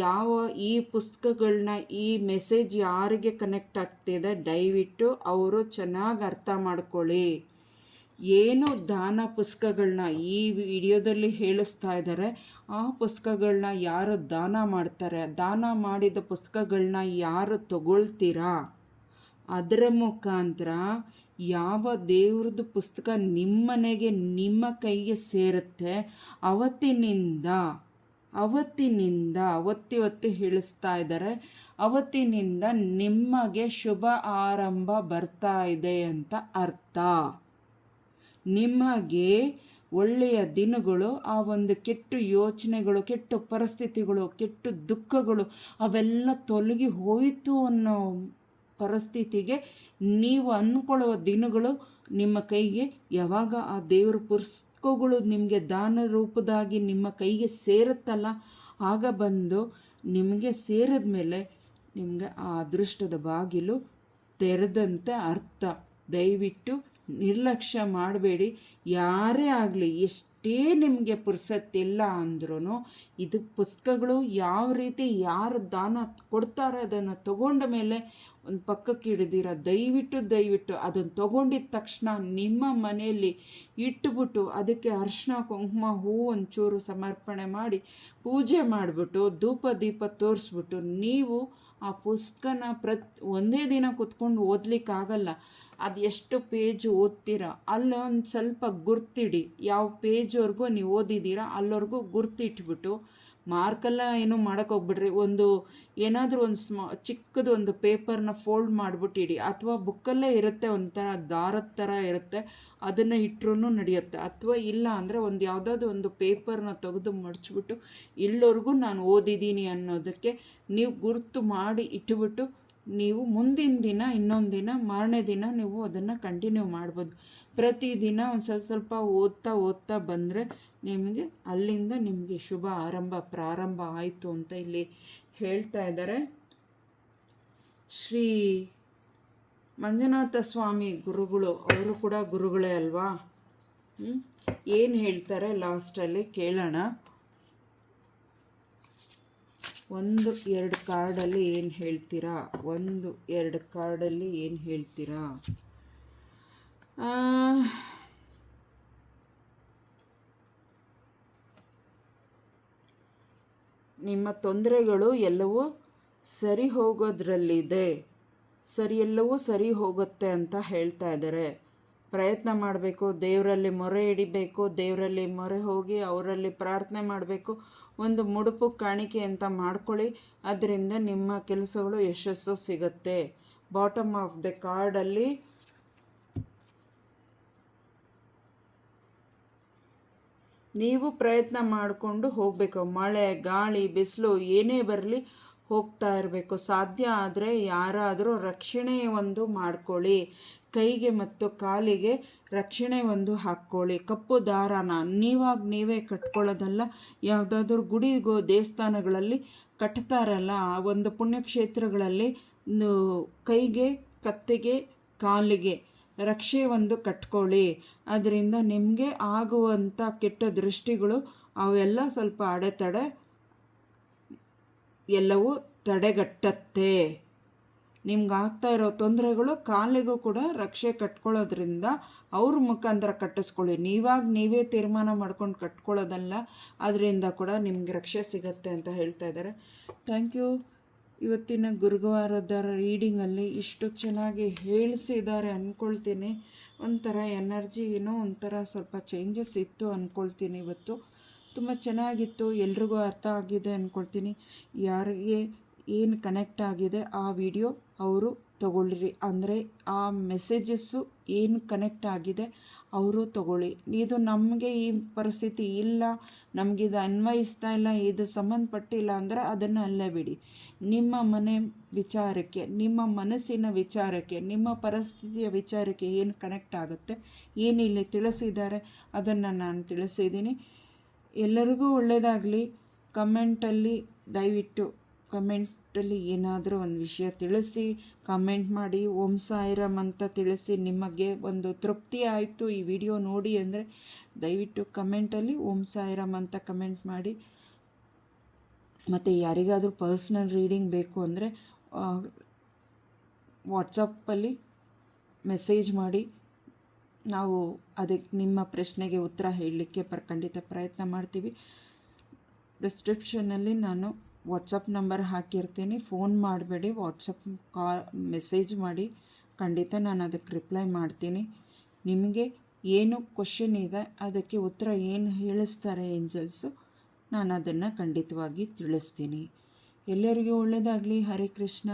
ಯಾವ ಈ ಪುಸ್ತಕಗಳನ್ನ ಈ ಮೆಸೇಜ್ ಯಾರಿಗೆ ಕನೆಕ್ಟ್ ಆಗ್ತಿದೆ ದಯವಿಟ್ಟು ಅವರು ಚೆನ್ನಾಗಿ ಅರ್ಥ ಮಾಡ್ಕೊಳ್ಳಿ. ಏನು ದಾನ ಪುಸ್ತಕಗಳನ್ನ ಈ ವಿಡಿಯೋದಲ್ಲಿ ಹೇಳಿಸ್ತಾ ಇದ್ದಾರೆ, ಆ ಪುಸ್ತಕಗಳನ್ನ ಯಾರು ದಾನ ಮಾಡ್ತಾರೆ, ದಾನ ಮಾಡಿದ ಪುಸ್ತಕಗಳನ್ನ ಯಾರು ತಗೊಳ್ತೀರಾ, ಅದರ ಮುಖಾಂತರ ಯಾವ ದೇವ್ರದ್ದು ಪುಸ್ತಕ ನಿಮ್ಮನೆಗೆ ನಿಮ್ಮ ಕೈಗೆ ಸೇರುತ್ತೆ ಅವತ್ತಿನಿಂದ ಹೇಳಿಸ್ತಾ ಇದ್ದಾರೆ, ಅವತ್ತಿನಿಂದ ನಿಮಗೆ ಶುಭ ಆರಂಭ ಬರ್ತಾ ಇದೆ ಅಂತ ಅರ್ಥ. ನಿಮಗೆ ಒಳ್ಳೆಯ ದಿನಗಳು, ಆ ಒಂದು ಕೆಟ್ಟ ಯೋಚನೆಗಳು, ಕೆಟ್ಟ ಪರಿಸ್ಥಿತಿಗಳು, ಕೆಟ್ಟ ದುಃಖಗಳು ಅವೆಲ್ಲ ತೊಲಗಿ ಹೋಯಿತು ಅನ್ನೋ ಪರಿಸ್ಥಿತಿಗೆ ನೀವು ಅಂದ್ಕೊಳ್ಳುವ ದಿನಗಳು ನಿಮ್ಮ ಕೈಗೆ ಯಾವಾಗ ಆ ದೇವ್ರ ಪುಸ್ತಕಗಳು ನಿಮಗೆ ದಾನ ರೂಪದಾಗಿ ನಿಮ್ಮ ಕೈಗೆ ಸೇರುತ್ತಲ್ಲ, ಆಗ ಬಂದು ನಿಮಗೆ ಸೇರಿದ ಮೇಲೆ ನಿಮಗೆ ಆ ಅದೃಷ್ಟದ ಬಾಗಿಲು ತೆರೆದಂತೆ ಅರ್ಥ. ದಯವಿಟ್ಟು ನಿರ್ಲಕ್ಷ್ಯ ಮಾಡಬೇಡಿ. ಯಾರೇ ಆಗಲಿ, ಎಷ್ಟೇ ನಿಮಗೆ ಪುರ್ಸತ್ತಿಲ್ಲ ಅಂದ್ರೂ ಇದು ಪುಸ್ತಕಗಳು ಯಾವ ರೀತಿ ಯಾರು ದಾನ ಕೊಡ್ತಾರೆ ಅದನ್ನು ತಗೊಂಡ ಮೇಲೆ ಒಂದು ಪಕ್ಕಕ್ಕೆ ಹಿಡಿದಿರ ದಯವಿಟ್ಟು ಅದನ್ನು ತಗೊಂಡಿದ್ದ ತಕ್ಷಣ ನಿಮ್ಮ ಮನೆಯಲ್ಲಿ ಇಟ್ಟುಬಿಟ್ಟು ಅದಕ್ಕೆ ಅರಿಶಿನ ಕುಂಕುಮ ಹೂವು ಒಂಚೂರು ಸಮರ್ಪಣೆ ಮಾಡಿ ಪೂಜೆ ಮಾಡಿಬಿಟ್ಟು ಧೂಪ ದೀಪ ತೋರಿಸ್ಬಿಟ್ಟು ನೀವು ಆ ಪುಸ್ತಕನ ಒಂದೇ ದಿನ ಕೂತ್ಕೊಂಡು ಓದಲಿಕ್ಕಾಗಲ್ಲ. ಅದು ಎಷ್ಟು ಪೇಜ್ ಓದ್ತೀರಾ ಅಲ್ಲೊಂದು ಸ್ವಲ್ಪ ಗುರ್ತಿಡಿ, ಯಾವ ಪೇಜ್ವರೆಗೂ ನೀವು ಓದಿದ್ದೀರಾ ಅಲ್ಲವರೆಗೂ ಗುರ್ತಿಟ್ಬಿಟ್ಟು ಮಾರ್ಕೆಲ್ಲ ಏನೂ ಮಾಡೋಕ್ಕೋಗ್ಬಿಡ್ರಿ. ಏನಾದರೂ ಒಂದು ಚಿಕ್ಕದು ಒಂದು ಪೇಪರ್ನ ಫೋಲ್ಡ್ ಮಾಡಿಬಿಟ್ಟಿಡಿ, ಅಥವಾ ಬುಕ್ಕಲ್ಲೇ ಇರುತ್ತೆ ಒಂಥರ ದಾರದ ಥರ ಇರುತ್ತೆ, ಅದನ್ನು ಇಟ್ಟರೂ ನಡೆಯುತ್ತೆ. ಅಥವಾ ಇಲ್ಲ ಅಂದರೆ ಯಾವುದಾದ್ರು ಒಂದು ಪೇಪರ್ನ ತೆಗೆದು ಮಡಚಿಬಿಟ್ಟು ಇಲ್ಲವರೆಗೂ ನಾನು ಓದಿದ್ದೀನಿ ಅನ್ನೋದಕ್ಕೆ ನೀವು ಗುರ್ತು ಮಾಡಿ ಇಟ್ಟುಬಿಟ್ಟು ನೀವು ಮುಂದಿನ ದಿನ ಇನ್ನೊಂದು ದಿನ ಮಾರನೇ ದಿನ ನೀವು ಅದನ್ನು ಕಂಟಿನ್ಯೂ ಮಾಡ್ಬೋದು. ಪ್ರತಿದಿನ ಒಂದು ಸ್ವಲ್ಪ ಓದ್ತಾ ಬಂದರೆ ನಿಮಗೆ ಅಲ್ಲಿಂದ ನಿಮಗೆ ಶುಭ ಪ್ರಾರಂಭ ಆಯಿತು ಅಂತ ಇಲ್ಲಿ ಹೇಳ್ತಾ ಇದ್ದಾರೆ. ಶ್ರೀ ಮಂಜುನಾಥ ಸ್ವಾಮಿ ಗುರುಗಳು, ಅವರು ಕೂಡ ಗುರುಗಳೇ ಅಲ್ವಾ? ಏನು ಹೇಳ್ತಾರೆ ಲಾಸ್ಟಲ್ಲಿ ಕೇಳೋಣ. 1-2 ಕಾರ್ಡಲ್ಲಿ ಏನು ಹೇಳ್ತೀರಾ? 1-2 ಕಾರ್ಡಲ್ಲಿ ಏನು ಹೇಳ್ತೀರಾ? ನಿಮ್ಮ ತೊಂದರೆಗಳು ಎಲ್ಲವೂ ಸರಿ ಹೋಗೋದ್ರಲ್ಲಿದೆ, ಎಲ್ಲವೂ ಸರಿ ಹೋಗುತ್ತೆ ಅಂತ ಹೇಳ್ತಾ ಇದ್ದಾರೆ. ಪ್ರಯತ್ನ ಮಾಡಬೇಕು, ದೇವರಲ್ಲಿ ಮೊರೆ ಇಡಿಬೇಕು, ದೇವರಲ್ಲಿ ಮೊರೆ ಹೋಗಿ ಅವರಲ್ಲಿ ಪ್ರಾರ್ಥನೆ ಮಾಡಬೇಕು. ಒಂದು ಮುಡುಪು ಕಾಣಿಕೆ ಅಂತ ಮಾಡ್ಕೊಳ್ಳಿ, ಅದರಿಂದ ನಿಮ್ಮ ಕೆಲಸಗಳು ಯಶಸ್ಸು ಸಿಗುತ್ತೆ. ಬಾಟಮ್ ಆಫ್ ದ ಕಾರ್ಡಲ್ಲಿ ನೀವು ಪ್ರಯತ್ನ ಮಾಡಿಕೊಂಡು ಹೋಗಬೇಕು. ಮಳೆ ಗಾಳಿ ಬಿಸಿಲು ಏನೇ ಬರಲಿ ಹೋಗ್ತಾ ಇರಬೇಕು. ಸಾಧ್ಯ ಆದರೆ ಯಾರಾದರೂ ರಕ್ಷಣೆ ಒಂದು ಮಾಡ್ಕೊಳ್ಳಿ, ಕೈಗೆ ಮತ್ತು ಕಾಲಿಗೆ ರಕ್ಷಣೆ ಒಂದು ಹಾಕ್ಕೊಳ್ಳಿ. ಕಪ್ಪು ದಾರಾನ ನೀವೇ ಕಟ್ಕೊಳ್ಳೋದಲ್ಲ, ಯಾವುದಾದ್ರೂ ಗುಡಿಗೋ ದೇವಸ್ಥಾನಗಳಲ್ಲಿ ಕಟ್ತಾರಲ್ಲ, ಆ ಒಂದು ಪುಣ್ಯಕ್ಷೇತ್ರಗಳಲ್ಲಿ ಕೈಗೆ ಕತ್ತಿಗೆ ಕಾಲಿಗೆ ರಕ್ಷೆ ಒಂದು ಕಟ್ಕೊಳ್ಳಿ. ಅದರಿಂದ ನಿಮಗೆ ಆಗುವಂಥ ಕೆಟ್ಟ ದೃಷ್ಟಿಗಳು ಅವೆಲ್ಲ ಸ್ವಲ್ಪ ಅಡೆತಡೆ ಎಲ್ಲವೂ ತಡೆಗಟ್ಟತ್ತೆ. ನಿಮ್ಗೆ ಆಗ್ತಾ ಇರೋ ತೊಂದರೆಗಳು ಕಾಲಿಗೂ ಕೂಡ ರಕ್ಷೆ ಕಟ್ಕೊಳ್ಳೋದ್ರಿಂದ ಅವ್ರ ಮುಖಾಂತರ ಕಟ್ಟಿಸ್ಕೊಳ್ಳಿ. ನೀವೇ ತೀರ್ಮಾನ ಮಾಡ್ಕೊಂಡು ಕಟ್ಕೊಳ್ಳೋದಲ್ಲ, ಅದರಿಂದ ಕೂಡ ನಿಮ್ಗೆ ರಕ್ಷೆ ಸಿಗತ್ತೆ ಅಂತ ಹೇಳ್ತಾ ಇದ್ದಾರೆ. Thank you. ಇವತ್ತಿನ ಗುರುವಾರದ ರೀಡಿಂಗಲ್ಲಿ ಇಷ್ಟು ಚೆನ್ನಾಗಿ ಹೇಳಿಸಿದ್ದಾರೆ ಅಂದ್ಕೊಳ್ತೀನಿ. ಒಂಥರ ಎನರ್ಜಿ ಏನೋ ಒಂಥರ ಸ್ವಲ್ಪ ಚೇಂಜಸ್ ಇತ್ತು ಅಂದ್ಕೊಳ್ತೀನಿ. ಇವತ್ತು ತುಂಬ ಚೆನ್ನಾಗಿತ್ತು, ಎಲ್ರಿಗೂ ಅರ್ಥ ಆಗಿದೆ ಅಂದ್ಕೊಳ್ತೀನಿ. ಯಾರಿಗೆ ಏನು ಕನೆಕ್ಟ್ ಆಗಿದೆ ಆ ವಿಡಿಯೋ ಅವರು ತಗೊಳ್ಳಿರಿ, ಅಂದರೆ ಆ ಮೆಸೇಜಸ್ಸು ಏನು ಕನೆಕ್ಟ್ ಆಗಿದೆ ಅವರು ತಗೊಳ್ಳಿ. ಇದು ನಮಗೆ ಈ ಪರಿಸ್ಥಿತಿ ಇಲ್ಲ, ನಮಗಿದು ಅನ್ವಯಿಸ್ತಾ ಇಲ್ಲ, ಇದು ಸಂಬಂಧಪಟ್ಟಿಲ್ಲ ಅಂದರೆ ಅದನ್ನು ಅಲ್ಲೇ ಬಿಡಿ. ನಿಮ್ಮ ಮನೆ ವಿಚಾರಕ್ಕೆ, ನಿಮ್ಮ ಮನಸ್ಸಿನ ವಿಚಾರಕ್ಕೆ, ನಿಮ್ಮ ಪರಿಸ್ಥಿತಿಯ ವಿಚಾರಕ್ಕೆ ಏನು ಕನೆಕ್ಟ್ ಆಗುತ್ತೆ, ಏನಿಲ್ಲಿ ತಿಳಿಸಿದ್ದಾರೆ ಅದನ್ನು ನಾನು ತಿಳಿಸಿದ್ದೀನಿ. ಎಲ್ಲರಿಗೂ ಒಳ್ಳೆಯದಾಗಲಿ. ಕಮೆಂಟಲ್ಲಿ ದಯವಿಟ್ಟು ಕಮೆಂಟಲ್ಲಿ ಏನಾದರೂ ಒಂದು ವಿಷಯ ತಿಳಿಸಿ, ಕಮೆಂಟ್ ಮಾಡಿ. ಓಂ ಸಾಯಿರಾಮ್ ಅಂತ ತಿಳಿಸಿ. ನಿಮಗೆ ಒಂದು ತೃಪ್ತಿ ಆಯಿತು ಈ ವಿಡಿಯೋ ನೋಡಿ ಅಂದರೆ ದಯವಿಟ್ಟು ಕಮೆಂಟಲ್ಲಿ ಓಂ ಸಾಯಿರಾಮ್ ಅಂತ ಕಮೆಂಟ್ ಮಾಡಿ. ಮತ್ತು ಯಾರಿಗಾದರೂ ಪರ್ಸ್ನಲ್ ರೀಡಿಂಗ್ ಬೇಕು ಅಂದರೆ ವಾಟ್ಸಪ್ಪಲ್ಲಿ ಮೆಸೇಜ್ ಮಾಡಿ, ನಾವು ಅದಕ್ಕೆ ನಿಮ್ಮ ಪ್ರಶ್ನೆಗೆ ಉತ್ತರ ಹೇಳಲಿಕ್ಕೆ ಖಂಡಿತ ಪ್ರಯತ್ನ ಮಾಡ್ತೀವಿ. ಡಿಸ್ಕ್ರಿಪ್ಷನಲ್ಲಿ ನಾನು ವಾಟ್ಸಪ್ ನಂಬರ್ ಹಾಕಿರ್ತೀನಿ, ಫೋನ್ ಮಾಡಬೇಡಿ, ವಾಟ್ಸಪ್ ಮೆಸೇಜ್ ಮಾಡಿ, ಖಂಡಿತ ನಾನು ಅದಕ್ಕೆ ರಿಪ್ಲೈ ಮಾಡ್ತೀನಿ. ನಿಮಗೆ ಏನು ಕ್ವಶನ್ ಇದೆ ಅದಕ್ಕೆ ಉತ್ತರ ಏನು ಹೇಳಿಸ್ತಾರೆ ಏಂಜಲ್ಸು, ನಾನು ಅದನ್ನು ಖಂಡಿತವಾಗಿ ತಿಳಿಸ್ತೀನಿ. ಎಲ್ಲರಿಗೂ ಒಳ್ಳೆಯದಾಗಲಿ. ಹರೇ ಕೃಷ್ಣ.